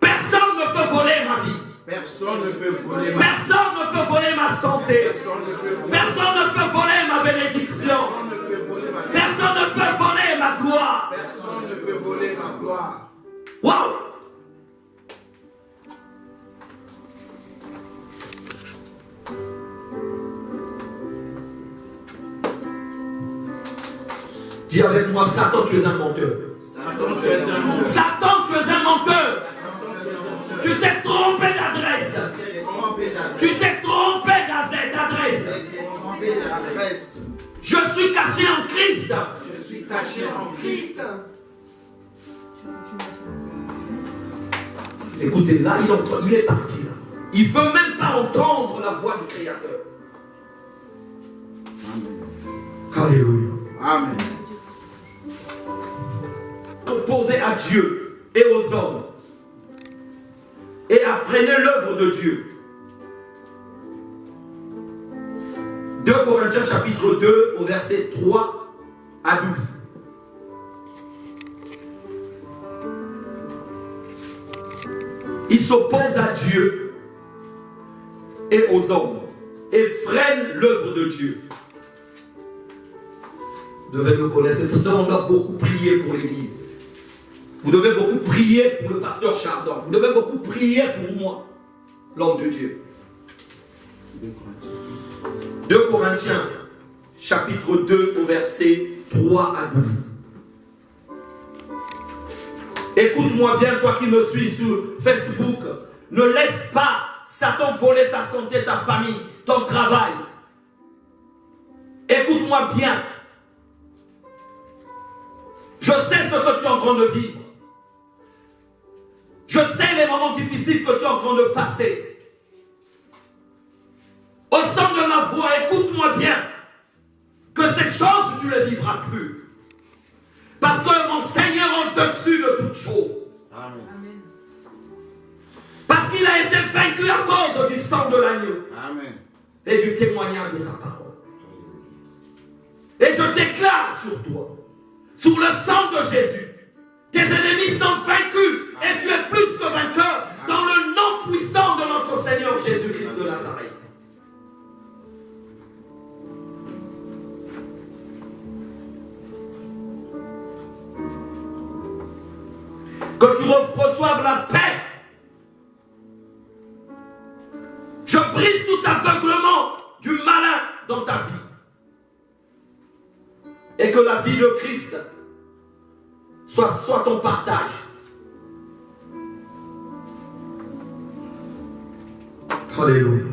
Speaker 1: Personne ne peut voler ma vie.
Speaker 2: Personne ne peut voler ma vie.
Speaker 1: Personne ne peut voler ma santé.
Speaker 2: Personne ne peut voler.
Speaker 1: Personne ne peut voler ma bénédiction.
Speaker 2: Personne ne peut voler ma vie.
Speaker 1: Personne ne peut voler ma gloire.
Speaker 2: Personne ne peut voler ma gloire.
Speaker 1: Waouh! Dis avec moi, Satan, tu es un menteur.
Speaker 2: Satan, tu es un menteur.
Speaker 1: Satan, tu es un menteur. Tu t'es trompé d'adresse. Tu t'es trompé d'adresse. Je suis caché en Christ.
Speaker 2: Je suis caché en Christ.
Speaker 1: Écoutez, là, il est parti. Là. Il ne veut même pas entendre la voix du Créateur. Alléluia.
Speaker 2: Amen.
Speaker 1: Opposé à Dieu et aux hommes et à freiner l'œuvre de Dieu. 2 Corinthiens chapitre 2 au verset 3 à 12. Il s'oppose à Dieu et aux hommes et freine l'œuvre de Dieu. Vous devez me connaître, c'est pour ça qu'on doit beaucoup prier pour l'église. Vous devez beaucoup prier pour le pasteur Chardon. Vous devez beaucoup prier pour moi, l'homme de Dieu. 2 Corinthiens, chapitre 2, au verset 3 à 12. Écoute-moi bien, toi qui me suis sur Facebook. Ne laisse pas Satan voler ta santé, ta famille, ton travail. Écoute-moi bien. Je sais ce que tu es en train de vivre. Je sais les moments difficiles que tu es en train de passer. Au son de ma voix, écoute-moi bien. Que ces choses, tu ne les vivras plus. Parce que mon Seigneur est au-dessus de toutes choses.
Speaker 2: Amen.
Speaker 1: Parce qu'il a été vaincu à cause du sang de l'agneau
Speaker 2: Amen.
Speaker 1: et du témoignage de sa parole. Et je déclare sur toi, sur le sang de Jésus, tes ennemis sont vaincus et tu es plus que vainqueur dans le nom puissant de notre Seigneur Jésus-Christ de Nazareth. Que tu reçoives la paix. Je brise tout aveuglement du malin dans ta vie. Et que la vie de Christ soit ton partage. Alléluia.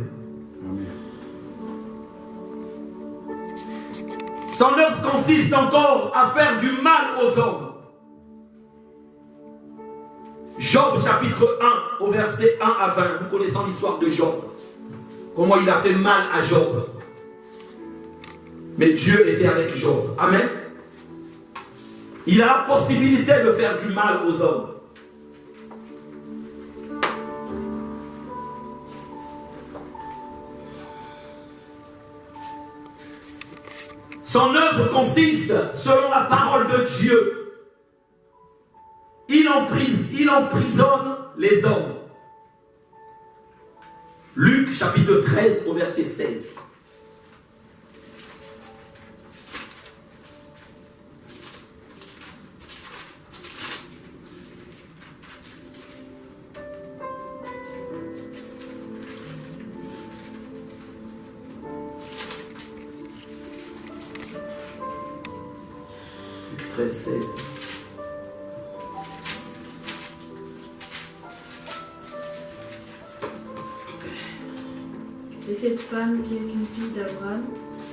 Speaker 1: Son œuvre consiste encore à faire du mal aux hommes. Job chapitre 1 au verset 1 à 20. Nous connaissons l'histoire de Job. Comment il a fait mal à Job. Mais Dieu était avec Job. Amen. Il a la possibilité de faire du mal aux hommes. Son œuvre consiste, selon la parole de Dieu, il emprisonne les hommes. Luc chapitre 13 au verset 16. Luc 13, 16.
Speaker 6: Et cette femme qui est une fille d'Abraham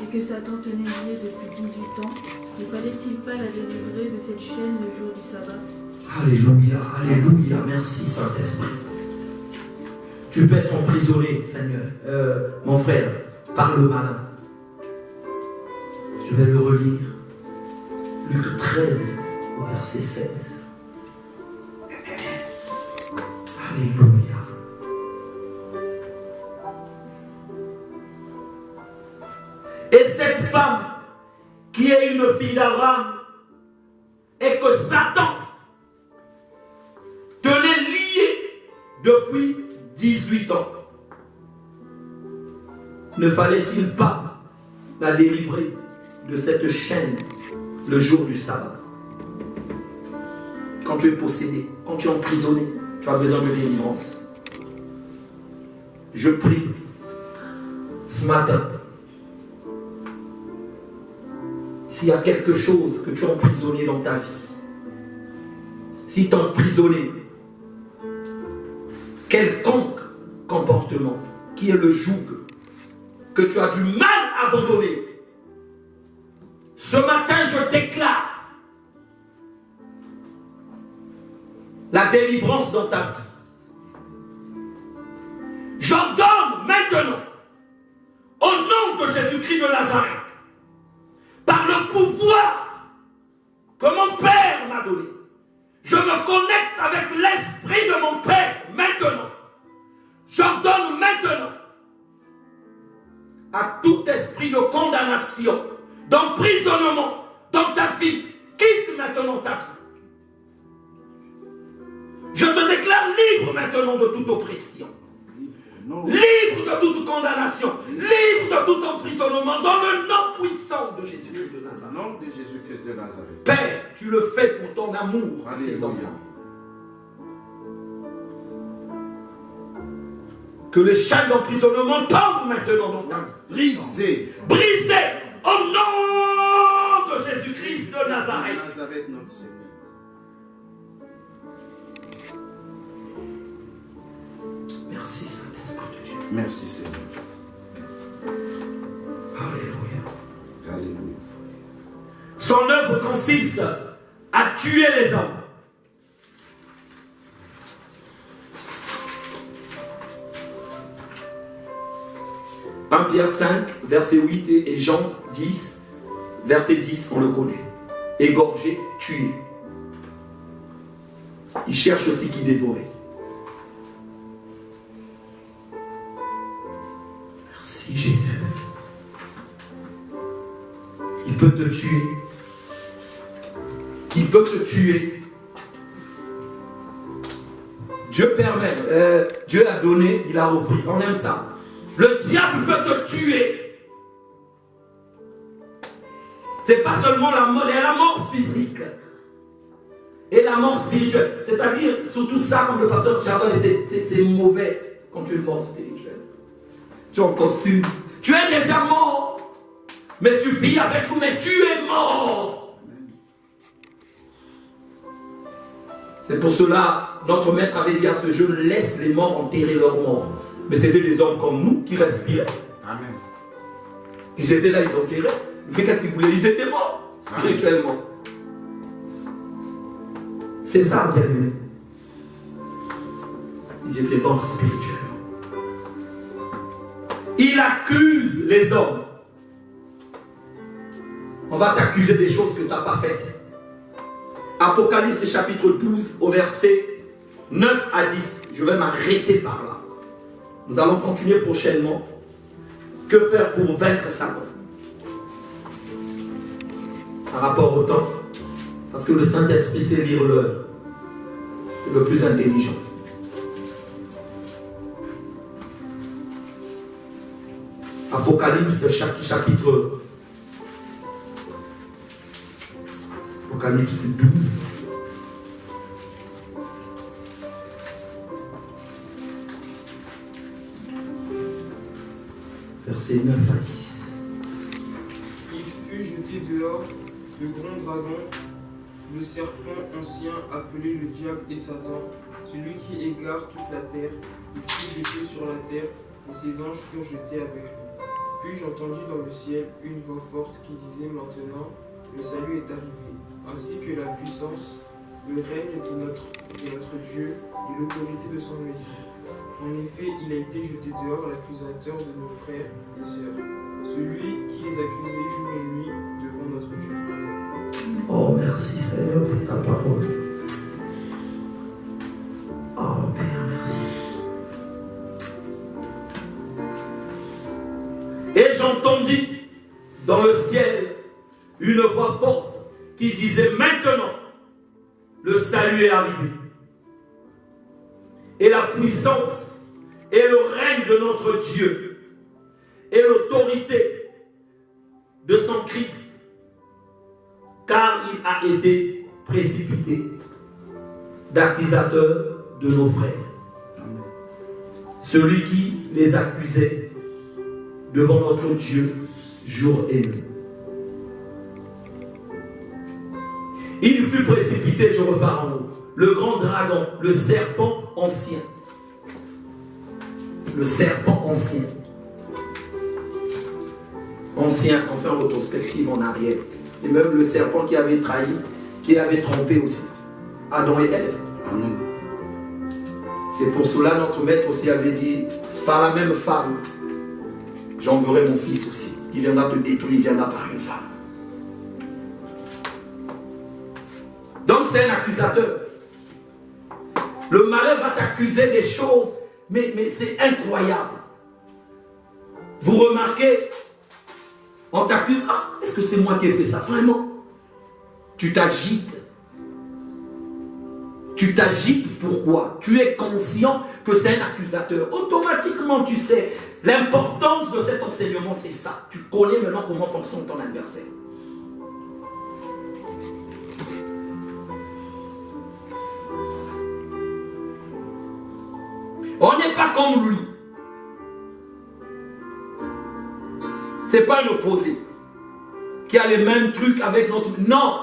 Speaker 6: et que Satan tenait liée depuis 18 ans, ne fallait-il pas la délivrer de cette chaîne le jour du sabbat?
Speaker 1: Alléluia, alléluia, merci Saint-Esprit. Tu peux être emprisonné, Seigneur. Mon frère, par le malin. Je vais le relire. Luc 13, au verset 16. Alléluia. Et cette femme, qui est une fille d'Abraham, et que Satan tenait liée depuis 18 ans, ne fallait-il pas la délivrer de cette chaîne le jour du sabbat? Quand tu es possédé, quand tu es emprisonné, tu as besoin de délivrance. Je prie ce matin. S'il y a quelque chose que tu as emprisonné dans ta vie, si tu as emprisonné quelconque comportement qui est le joug que tu as du mal à abandonner, ce matin je déclare la délivrance dans ta vie. J'ordonne maintenant, au nom de Jésus-Christ de Nazareth, par le pouvoir que mon Père m'a donné, je me connecte avec l'esprit de mon Père maintenant. J'ordonne maintenant à tout esprit de condamnation, d'emprisonnement dans ta vie, quitte maintenant ta vie. Je te déclare libre maintenant de toute oppression. Libre de toute condamnation, libre de tout emprisonnement dans le nom puissant de Jésus-Christ de Nazareth.
Speaker 2: Nom de Jésus-Christ de Nazareth.
Speaker 1: Père, tu le fais pour ton amour à tes
Speaker 2: Alléluia.
Speaker 1: enfants. Que les chaînes d'emprisonnement tombent maintenant dans ta vie.
Speaker 2: Brisé.
Speaker 1: Brisez au nom de Jésus-Christ de Nazareth.
Speaker 2: Nazareth, notre Seigneur.
Speaker 1: Merci Saint-Esprit de Dieu.
Speaker 2: Merci Seigneur.
Speaker 1: Alléluia.
Speaker 2: Alléluia.
Speaker 1: Son œuvre consiste à tuer les hommes. « 1 Pierre 5, verset 8 et Jean 10, verset 10, on le connaît. Égorger, tuer. Il cherche aussi qui dévorer. Merci Jésus. Il peut te tuer. Il peut te tuer. Dieu permet. Dieu a donné, il a repris. On aime ça. Le diable peut te tuer. C'est pas seulement la mort, il y a la mort physique et la mort spirituelle. C'est-à-dire, surtout ça, comme le pasteur Chardon, c'est mauvais quand tu es mort spirituelle. Tu es en costume. Tu es déjà mort. Mais tu vis avec nous, mais tu es mort. C'est pour cela, notre maître avait dit à ce jeune, laisse les morts enterrer leurs morts. Mais c'était des hommes comme nous qui respiraient.
Speaker 2: Amen.
Speaker 1: Ils étaient là, ils enterraient. Mais qu'est-ce qu'ils voulaient? Ils étaient morts, spirituellement. C'est ça, bien aimé. Ils étaient morts spirituellement. Il accuse les hommes. On va t'accuser des choses que tu n'as pas faites. Apocalypse chapitre 12 au verset 9 à 10. Je vais m'arrêter par là. Nous allons continuer prochainement. Que faire pour vaincre Satan? Par rapport au temps. Parce que le Saint-Esprit sait lire l'heure. C'est le plus intelligent. Apocalypse chapitre Apocalypse 12. Verset 9 à 10.
Speaker 4: Il fut jeté dehors, le grand dragon, le serpent ancien appelé le diable et Satan, celui qui égare toute la terre. Il fut jeté sur la terre, et ses anges furent jetés avec lui. Puis j'entendis dans le ciel une voix forte qui disait maintenant, le salut est arrivé, ainsi que la puissance, le règne de notre Dieu et l'autorité de son Messie. En effet, il a été jeté dehors l'accusateur de nos frères et sœurs, celui qui les accusait jour et nuit devant notre Dieu.
Speaker 1: Oh, merci Seigneur pour ta parole. Oh Père, merci. Et j'entendis dans le ciel une voix forte qui disait maintenant, le salut est arrivé. Et la puissance et le règne de notre Dieu et l'autorité de son Christ, car il a été précipité d'accusateur de nos frères. Celui qui les accusait devant notre Dieu jour et nuit. Il fut précipité, je repars en haut, le grand dragon, le serpent ancien. Le serpent ancien. Ancien, on fait une rétrospective en arrière. Et même le serpent qui avait trahi, qui avait trompé aussi Adam et Ève.
Speaker 2: Amen.
Speaker 1: C'est pour cela notre maître aussi avait dit, par la même femme, j'enverrai mon fils aussi. Il viendra te détruire, il viendra par une femme. Donc c'est un accusateur. Le malheur va t'accuser des choses, mais c'est incroyable. Vous remarquez, on t'accuse, ah, est-ce que c'est moi qui ai fait ça? Vraiment? Tu t'agites. Tu t'agites pourquoi? Tu es conscient que c'est un accusateur. Automatiquement, tu sais, l'importance de cet enseignement, c'est ça. Tu connais maintenant comment fonctionne ton adversaire. On n'est pas comme lui. C'est pas un opposé qui a les mêmes trucs avec notre... Non!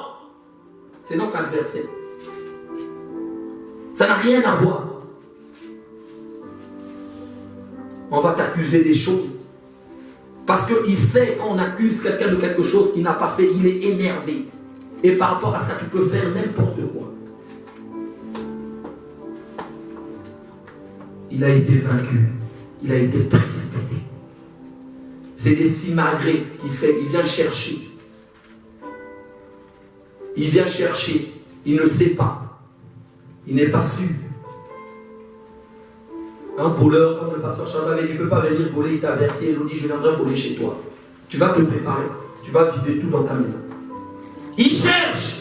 Speaker 1: C'est notre adversaire. Ça n'a rien à voir. On va t'accuser des choses. Parce qu'il sait qu'on accuse quelqu'un de quelque chose qu'il n'a pas fait, il est énervé. Et par rapport à ça, tu peux faire n'importe quoi. Il a été vaincu. Il a été précipité. C'est des simagrées qu'il fait. Il vient chercher. Il vient chercher. Il ne sait pas. Il n'est pas sûr. Un voleur, comme le pasteur Charles avait dit, il ne peut pas venir voler, il t'avertit, et il dit, je viendrai voler chez toi. Tu vas te préparer, tu vas vider tout dans ta maison. Il cherche.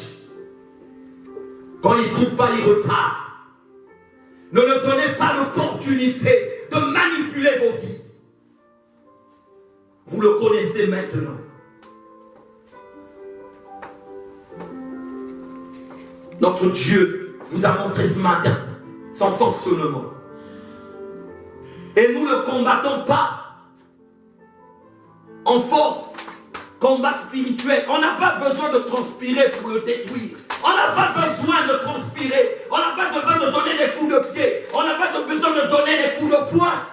Speaker 1: Quand il ne trouve pas, il repart. Ne leur donnez pas l'opportunité de manipuler vos vies. Vous le connaissez maintenant. Notre Dieu vous a montré ce matin son fonctionnement. Et nous ne le combattons pas en force, combat spirituel. On n'a pas besoin de transpirer pour le détruire. On n'a pas besoin de transpirer. On n'a pas besoin de donner des coups de pied. On n'a pas besoin de donner des coups de poing.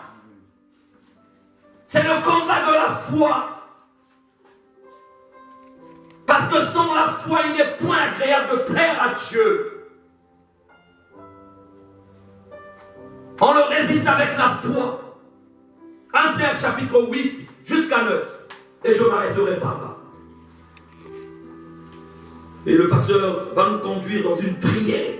Speaker 1: C'est le combat de la foi. Parce que sans la foi, il n'est point agréable de plaire à Dieu. On le résiste avec la foi. 1 Pierre chapitre 8 jusqu'à 9. Et je m'arrêterai par là. Et le pasteur va nous conduire dans une prière.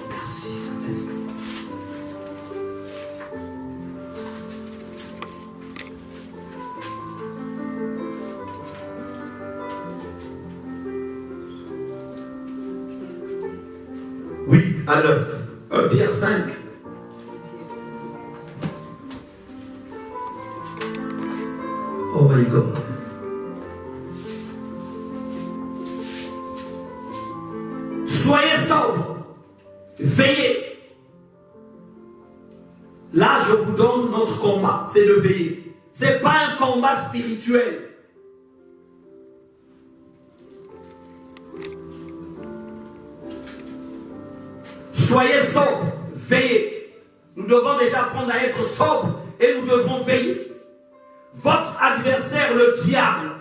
Speaker 1: Merci Saint-Esprit. À 9, 1 Pierre 5. Oh my God. Soyez sobres, veillez. Là, je vous donne notre combat, c'est de veiller. Ce n'est pas un combat spirituel. Soyez sobres, veillez. Nous devons déjà apprendre à être sobres et nous devrons veiller. Votre adversaire, le diable.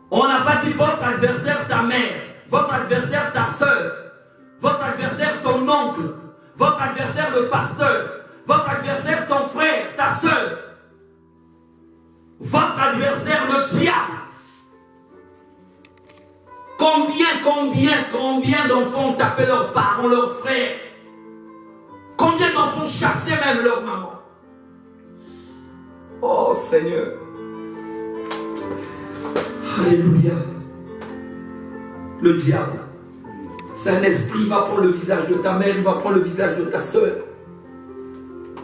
Speaker 1: On n'a pas dit votre adversaire, ta mère, votre adversaire, ta soeur, votre adversaire, ton oncle, votre adversaire, le pasteur, votre adversaire, ton frère, ta soeur, votre adversaire, le diable. Combien d'enfants ont tapé leurs parents, leurs frères? Combien d'enfants ont chassé même leur maman? Oh Seigneur. Alléluia. Le diable, c'est un esprit, il va prendre le visage de ta mère, il va prendre le visage de ta soeur.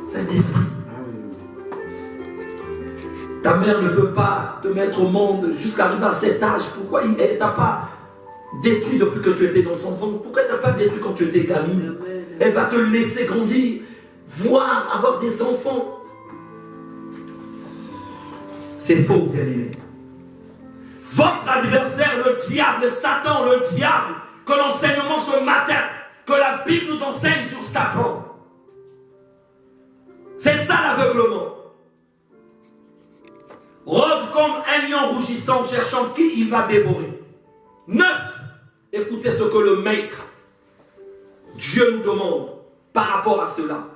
Speaker 1: C'est un esprit. Ta mère ne peut pas te mettre au monde jusqu'à arriver à cet âge. Pourquoi elle ne t'a pas détruit depuis que tu étais dans son ventre? Pourquoi elle ne t'a pas détruit quand tu étais gamine? Elle va te laisser grandir, voir, avoir des enfants. C'est faux, bien-aimé. Votre adversaire, le diable, Satan, le diable, que l'enseignement ce matin, que la Bible nous enseigne sur Satan. C'est ça l'aveuglement. Rôde comme un lion rougissant, cherchant qui il va dévorer. 9. Écoutez ce que le Maître, Dieu nous demande par rapport à cela.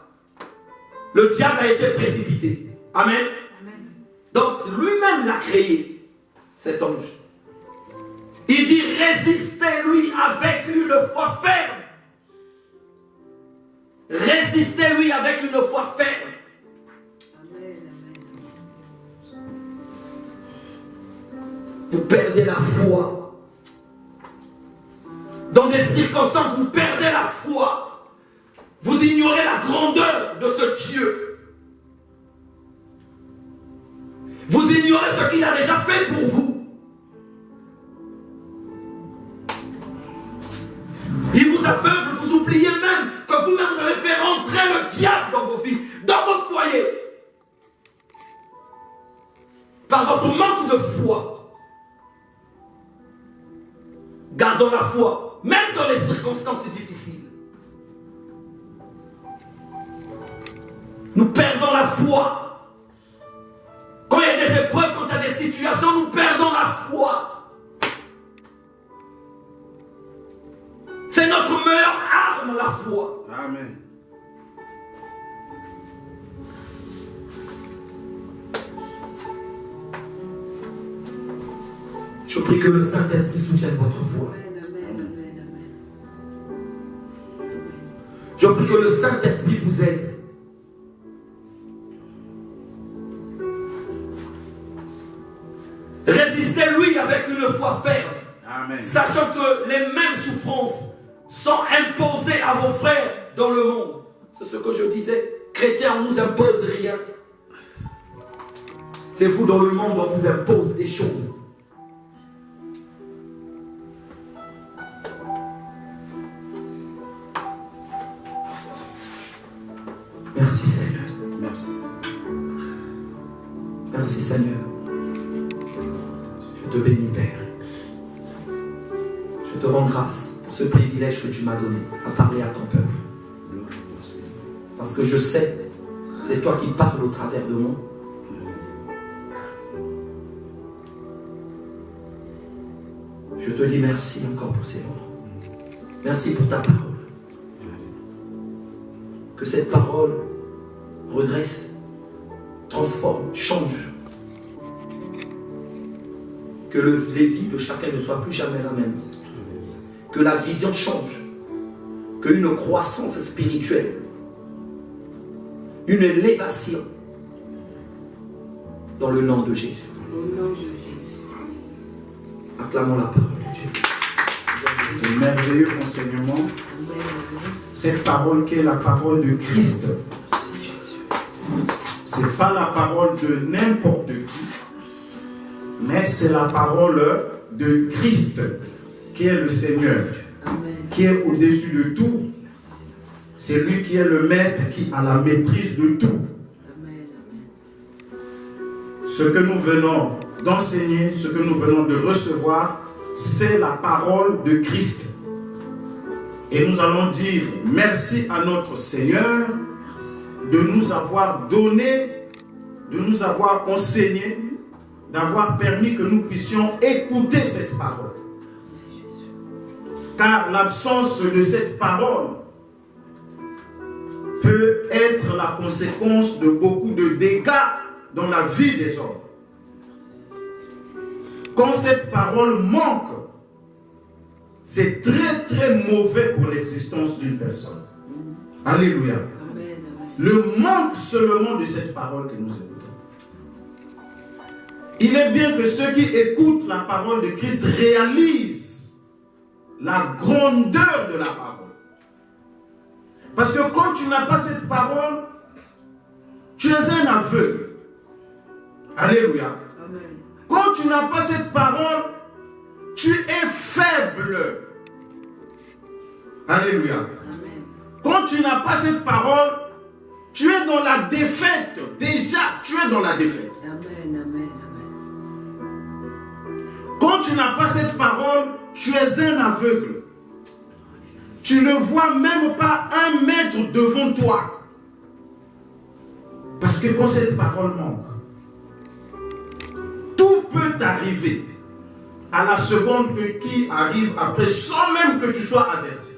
Speaker 1: Le diable a été précipité. Amen. Amen. Donc lui-même l'a créé, cet ange. Il dit résistez-lui avec une foi ferme. Résistez-lui avec une foi ferme. Vous perdez la foi. Dans des circonstances, vous perdez la foi. Vous ignorez la grandeur de ce Dieu. Vous ignorez ce qu'il a déjà fait pour vous. Il vous aveugle, vous oubliez même que vous-même vous avez fait rentrer le diable dans vos vies, dans vos foyers. Par votre manque de foi. Gardons la foi, même dans les circonstances difficiles. Nous perdons la foi. Quand il y a des épreuves, quand il y a des situations, nous perdons la foi. C'est notre meilleure arme, la foi.
Speaker 2: Amen.
Speaker 1: Je prie que le Saint-Esprit soutienne votre foi.
Speaker 3: Amen, amen, amen, amen.
Speaker 1: Je prie que le Saint-Esprit vous aide. Résistez-lui avec une foi ferme.
Speaker 2: Amen.
Speaker 1: Sachant que les mêmes souffrances sont imposées à vos frères dans le monde. C'est ce que je disais. Chrétiens, on ne nous impose rien. C'est vous dans le monde, on vous impose des choses. Merci Seigneur.
Speaker 2: Merci, Seigneur.
Speaker 1: Merci Seigneur. Je te bénis Père. Je te rends grâce pour ce privilège que tu m'as donné à parler à ton peuple.
Speaker 2: Gloire au Seigneur.
Speaker 1: Parce que je sais, c'est toi qui parles au travers de moi. Je te dis merci encore pour ces moments. Merci pour ta parole. Que cette parole redresse, transforme, change. Que les vies de chacun ne soient plus jamais la même. Que la vision change. Qu'une croissance spirituelle, une élévation dans le nom de Jésus.
Speaker 3: Au nom de Jésus.
Speaker 1: Acclamons la parole de Dieu.
Speaker 2: Ce merveilleux enseignement,
Speaker 3: Amen, amen.
Speaker 2: cette parole qui est la parole de Christ.
Speaker 1: Merci Jésus.
Speaker 2: C'est pas la parole de n'importe qui, mais c'est la parole de Christ, qui est le Seigneur,
Speaker 3: Amen.
Speaker 2: qui est au-dessus de tout. C'est lui qui est le maître, qui a la maîtrise de tout.
Speaker 3: Amen, amen.
Speaker 2: Ce que nous venons d'enseigner, ce que nous venons de recevoir, c'est la parole de Christ. Et nous allons dire merci à notre Seigneur de nous avoir donné, de nous avoir enseigné, d'avoir permis que nous puissions écouter cette parole. Car l'absence de cette parole peut être la conséquence de beaucoup de dégâts dans la vie des hommes. Quand cette parole manque, c'est très très mauvais pour l'existence d'une personne. Alléluia.
Speaker 3: Amen, amen.
Speaker 2: Le manque seulement de cette parole que nous écoutons. Il est bien que ceux qui écoutent la parole de Christ réalisent la grandeur de la parole. Parce que quand tu n'as pas cette parole, tu es un aveugle. Alléluia.
Speaker 3: Amen.
Speaker 2: Quand tu n'as pas cette parole, tu es faible. Alléluia.
Speaker 3: Amen.
Speaker 2: Quand tu n'as pas cette parole, tu es dans la défaite. Déjà, tu es dans la défaite.
Speaker 3: Amen, amen, amen.
Speaker 2: Quand tu n'as pas cette parole, tu es un aveugle. Tu ne vois même pas 1 mètre devant toi. Parce que quand cette parole manque, tout peut arriver à la seconde qui arrive après, sans même que tu sois averti.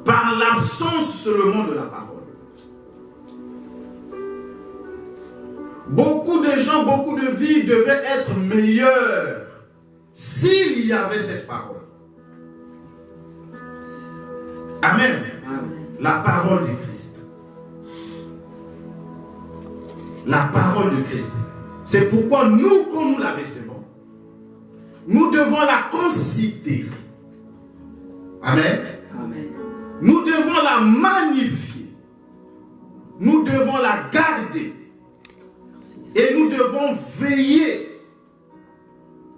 Speaker 2: Par l'absence seulement de la parole. Beaucoup de gens, beaucoup de vies devaient être meilleures s'il y avait cette parole. Amen.
Speaker 1: Amen.
Speaker 2: La parole de Christ. La parole de Christ. C'est pourquoi nous, quand nous la recevons, nous devons la considérer. Amen.
Speaker 1: Amen.
Speaker 2: Nous devons la magnifier. Nous devons la garder. Et nous devons veiller.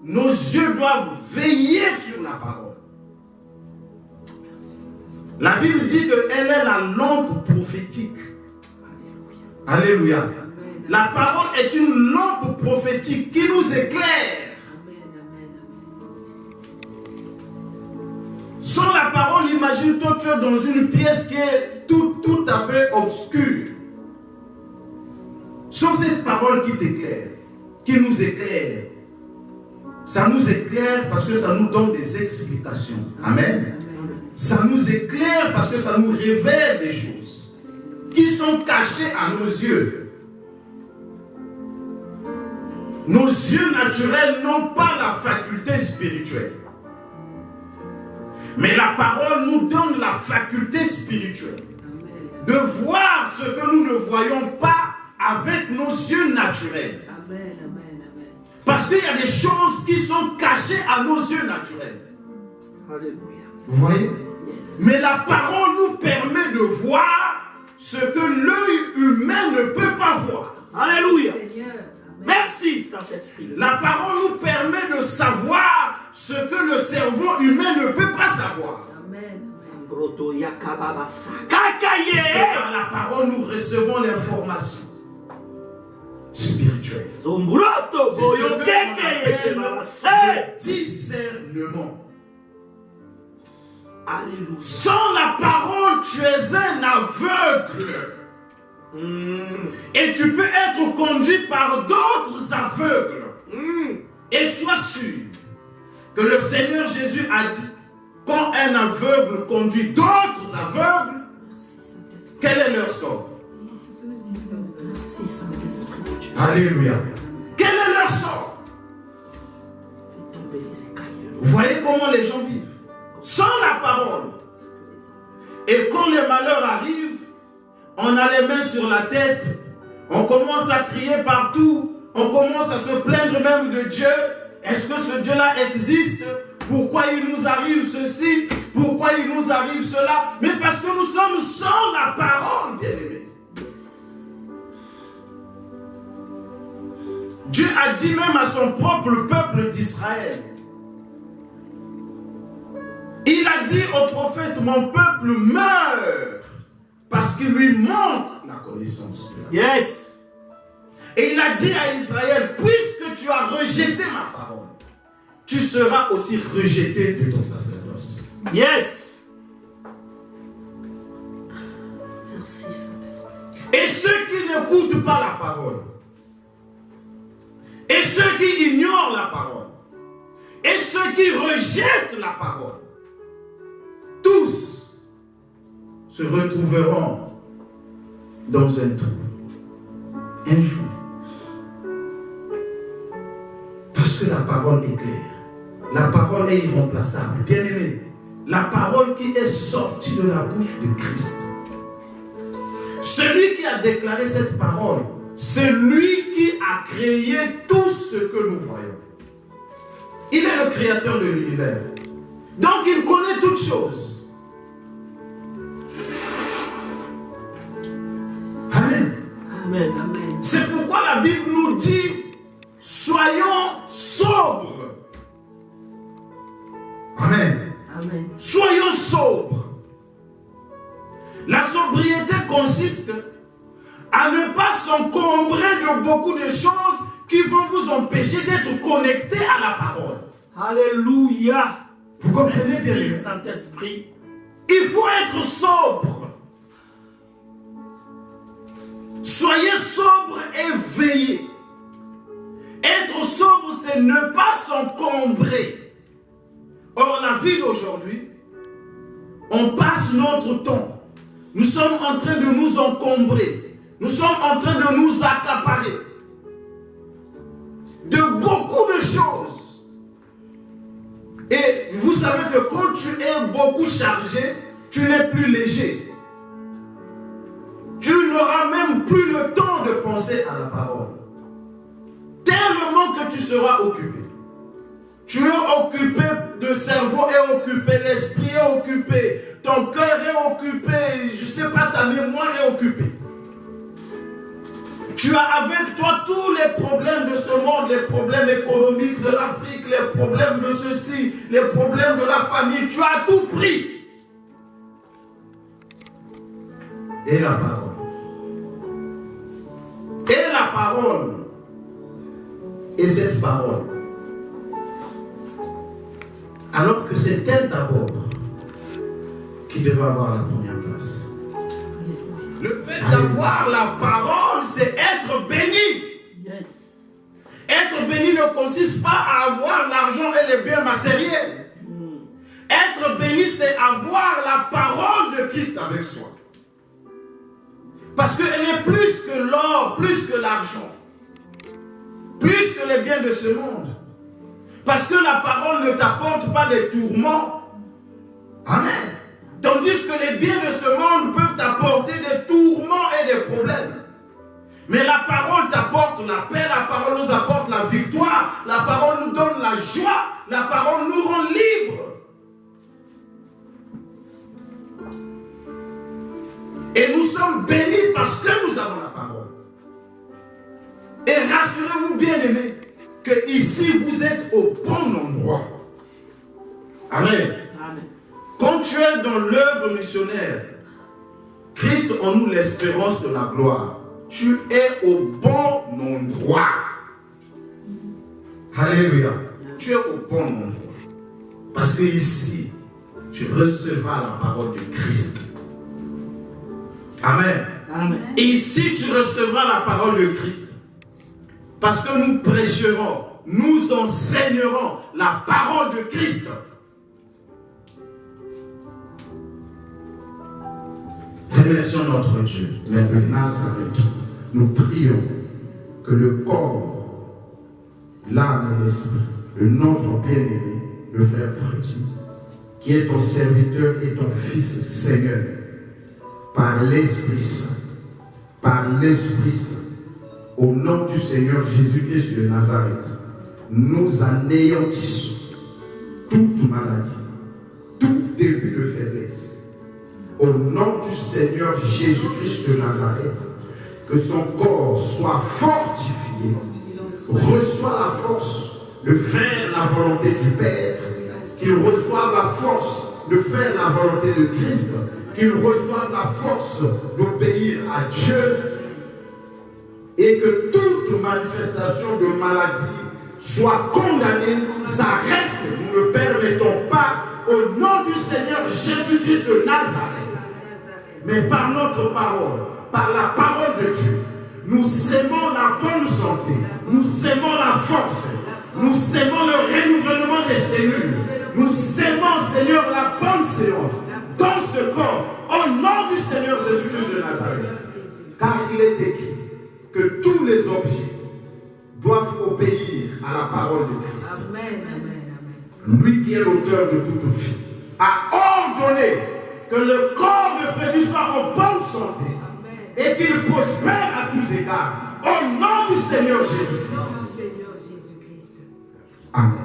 Speaker 2: Nos yeux doivent veiller sur la parole. La Bible dit qu'elle est la lampe prophétique. Alléluia.
Speaker 3: Amen.
Speaker 2: La parole est une lampe prophétique qui nous éclaire.
Speaker 3: Amen, amen, amen.
Speaker 2: Sans la parole, imagine-toi, tu es dans une pièce qui est tout à fait obscure. Sans cette parole qui t'éclaire, qui nous éclaire, ça nous éclaire parce que ça nous donne des explications. Amen. Ça nous éclaire parce que ça nous révèle des choses qui sont cachées à nos yeux. nos yeux naturels n'ont pas la faculté spirituelle. Mais la parole nous donne la faculté spirituelle de voir ce que nous ne voyons pas avec nos yeux naturels.
Speaker 3: Amen, amen, amen.
Speaker 2: Parce qu'il y a des choses qui sont cachées à nos yeux naturels.
Speaker 1: Alléluia.
Speaker 2: Vous voyez?
Speaker 1: Yes.
Speaker 2: Mais la parole nous permet de voir ce que l'œil humain ne peut pas voir.
Speaker 1: Alléluia.
Speaker 3: Seigneur, amen.
Speaker 1: Merci, Saint-Esprit.
Speaker 2: La parole nous permet de savoir ce que le cerveau humain ne peut pas savoir.
Speaker 3: Amen.
Speaker 1: Broto yakababasa.
Speaker 2: Parce
Speaker 1: Kakaye.
Speaker 2: que par la parole, nous recevons l'information spirituelle.
Speaker 1: Zombroto
Speaker 2: C'est
Speaker 1: boyo
Speaker 2: ce que
Speaker 1: keke
Speaker 2: l'on
Speaker 1: babase.
Speaker 2: appelle le discernement.
Speaker 1: Alléluia.
Speaker 2: Sans la parole, tu es un aveugle. Et tu peux être conduit par d'autres aveugles. Et sois sûr que le Seigneur Jésus a dit, quand un aveugle conduit d'autres aveugles,
Speaker 1: Merci, Saint-Esprit.
Speaker 2: quel est leur sort?
Speaker 1: Merci, Saint-Esprit de Dieu.
Speaker 2: Alléluia. Quel est leur sort?
Speaker 1: Fais tomber les écailles.
Speaker 2: Vous voyez comment les gens vivent? Sans la parole. Et quand les malheurs arrivent, on a les mains sur la tête, on commence à crier partout, on commence à se plaindre même de Dieu. Est-ce que ce Dieu-là existe? Pourquoi il nous arrive ceci? Pourquoi il nous arrive cela? Mais parce que nous sommes sans la parole, bien-aimés. Dieu a dit même à son propre peuple d'Israël. Il a dit au prophète, mon peuple meurt parce qu'il lui manque la connaissance.
Speaker 1: Yes.
Speaker 2: Et il a dit à Israël, puisque tu as rejeté ma parole, tu seras aussi rejeté de ton sacerdoce.
Speaker 1: Yes. Merci, Saint-Esprit.
Speaker 2: Et ceux qui n'écoutent pas la parole, et ceux qui ignorent la parole, et ceux qui rejettent la parole, tous se retrouveront dans un trou. Un jour. Parce que la parole est claire. La parole est irremplaçable. Bien aimé, la parole qui est sortie de la bouche de Christ. Celui qui a déclaré cette parole, c'est lui qui a créé tout ce que nous voyons. Il est le créateur de l'univers. Donc il connaît toutes choses. Amen.
Speaker 1: Amen.
Speaker 3: Amen.
Speaker 2: C'est pourquoi la Bible nous dit, soyons sobres. Amen.
Speaker 1: Amen.
Speaker 2: Soyons sobres. La sobriété consiste à ne pas s'encombrer de beaucoup de choses qui vont vous empêcher d'être connectés à la parole.
Speaker 1: Alléluia.
Speaker 2: Vous comprenez bien?
Speaker 1: Merci, Saint-Esprit.
Speaker 2: Il faut être sobre. Soyez sobre et veillez. Être sobre, c'est ne pas s'encombrer. Or, la vie d'aujourd'hui, on passe notre temps. Nous sommes en train de nous encombrer. Nous sommes en train de nous accaparer de beaucoup de choses. Et vous savez que quand tu es beaucoup chargé, tu n'es plus léger. Tu n'auras même plus le temps de penser à la parole. Tellement que tu seras occupé. Tu es occupé, le cerveau est occupé, l'esprit est occupé, ton cœur est occupé, je ne sais pas, ta mémoire est occupée. Tu as avec toi tous les problèmes de ce monde, les problèmes économiques de l'Afrique, les problèmes de ceci, les problèmes de la famille, tu as tout pris. Et la parole. Et la parole. Et cette parole. Alors que c'est elle d'abord qui devait avoir la première place. Le fait d'avoir la parole, c'est être béni.
Speaker 1: Yes.
Speaker 2: Être béni ne consiste pas à avoir l'argent et les biens matériels. Être béni, c'est avoir la parole de Christ avec soi. Parce qu'elle est plus que l'or, plus que l'argent. plus que les biens de ce monde. Parce que la parole ne t'apporte pas des tourments. Amen. Tandis que les biens de ce monde peuvent t'apporter des tourments et des problèmes. Mais la parole t'apporte la paix, la parole nous apporte la victoire, la parole nous donne la joie, la parole nous rend libres. Et nous sommes bénis parce que nous avons la parole. Et rassurez-vous, bien-aimés, que ici vous êtes au bon endroit. Amen.
Speaker 1: Amen.
Speaker 2: Quand tu es dans l'œuvre missionnaire, Christ en nous l'espérance de la gloire. Tu es au bon endroit. Alléluia. Tu es au bon endroit. Parce que ici, tu recevras la parole de Christ. Amen.
Speaker 1: Amen.
Speaker 2: Et ici, tu recevras la parole de Christ. Parce que nous prêcherons, nous enseignerons la parole de Christ. Remercions notre Dieu, Père de Nazareth. Nous prions que le corps, l'âme et l'esprit de notre bien-aimé, le frère Freddy, qui est ton serviteur et ton fils Seigneur, par l'Esprit Saint, au nom du Seigneur Jésus-Christ de Nazareth, nous anéantissons toute maladie, tout début de faiblesse. Au nom du Seigneur Jésus-Christ de Nazareth, que son corps soit fortifié, reçoit la force de faire la volonté du Père, qu'il reçoive la force de faire la volonté de Christ, qu'il reçoive la force d'obéir à Dieu, et que toute manifestation de maladie soit condamnée, s'arrête. Nous ne permettons pas, au nom du Seigneur Jésus-Christ de Nazareth, mais par notre parole, par la parole de Dieu, nous sémons la bonne santé, nous sémons la force, nous sémons le renouvellement des cellules, nous sémons, Seigneur, la bonne séance dans ce corps, au nom du Seigneur Jésus-Christ de Nazareth. Car il est écrit que tous les objets doivent obéir à la parole de Christ.
Speaker 3: Amen, amen, amen.
Speaker 2: Lui qui est l'auteur de toute vie a ordonné que le corps de Freddy soit en bonne santé et qu'il prospère à tous égards. Au nom du Seigneur Jésus-Christ.
Speaker 3: Seigneur Jésus-Christ.
Speaker 2: Amen.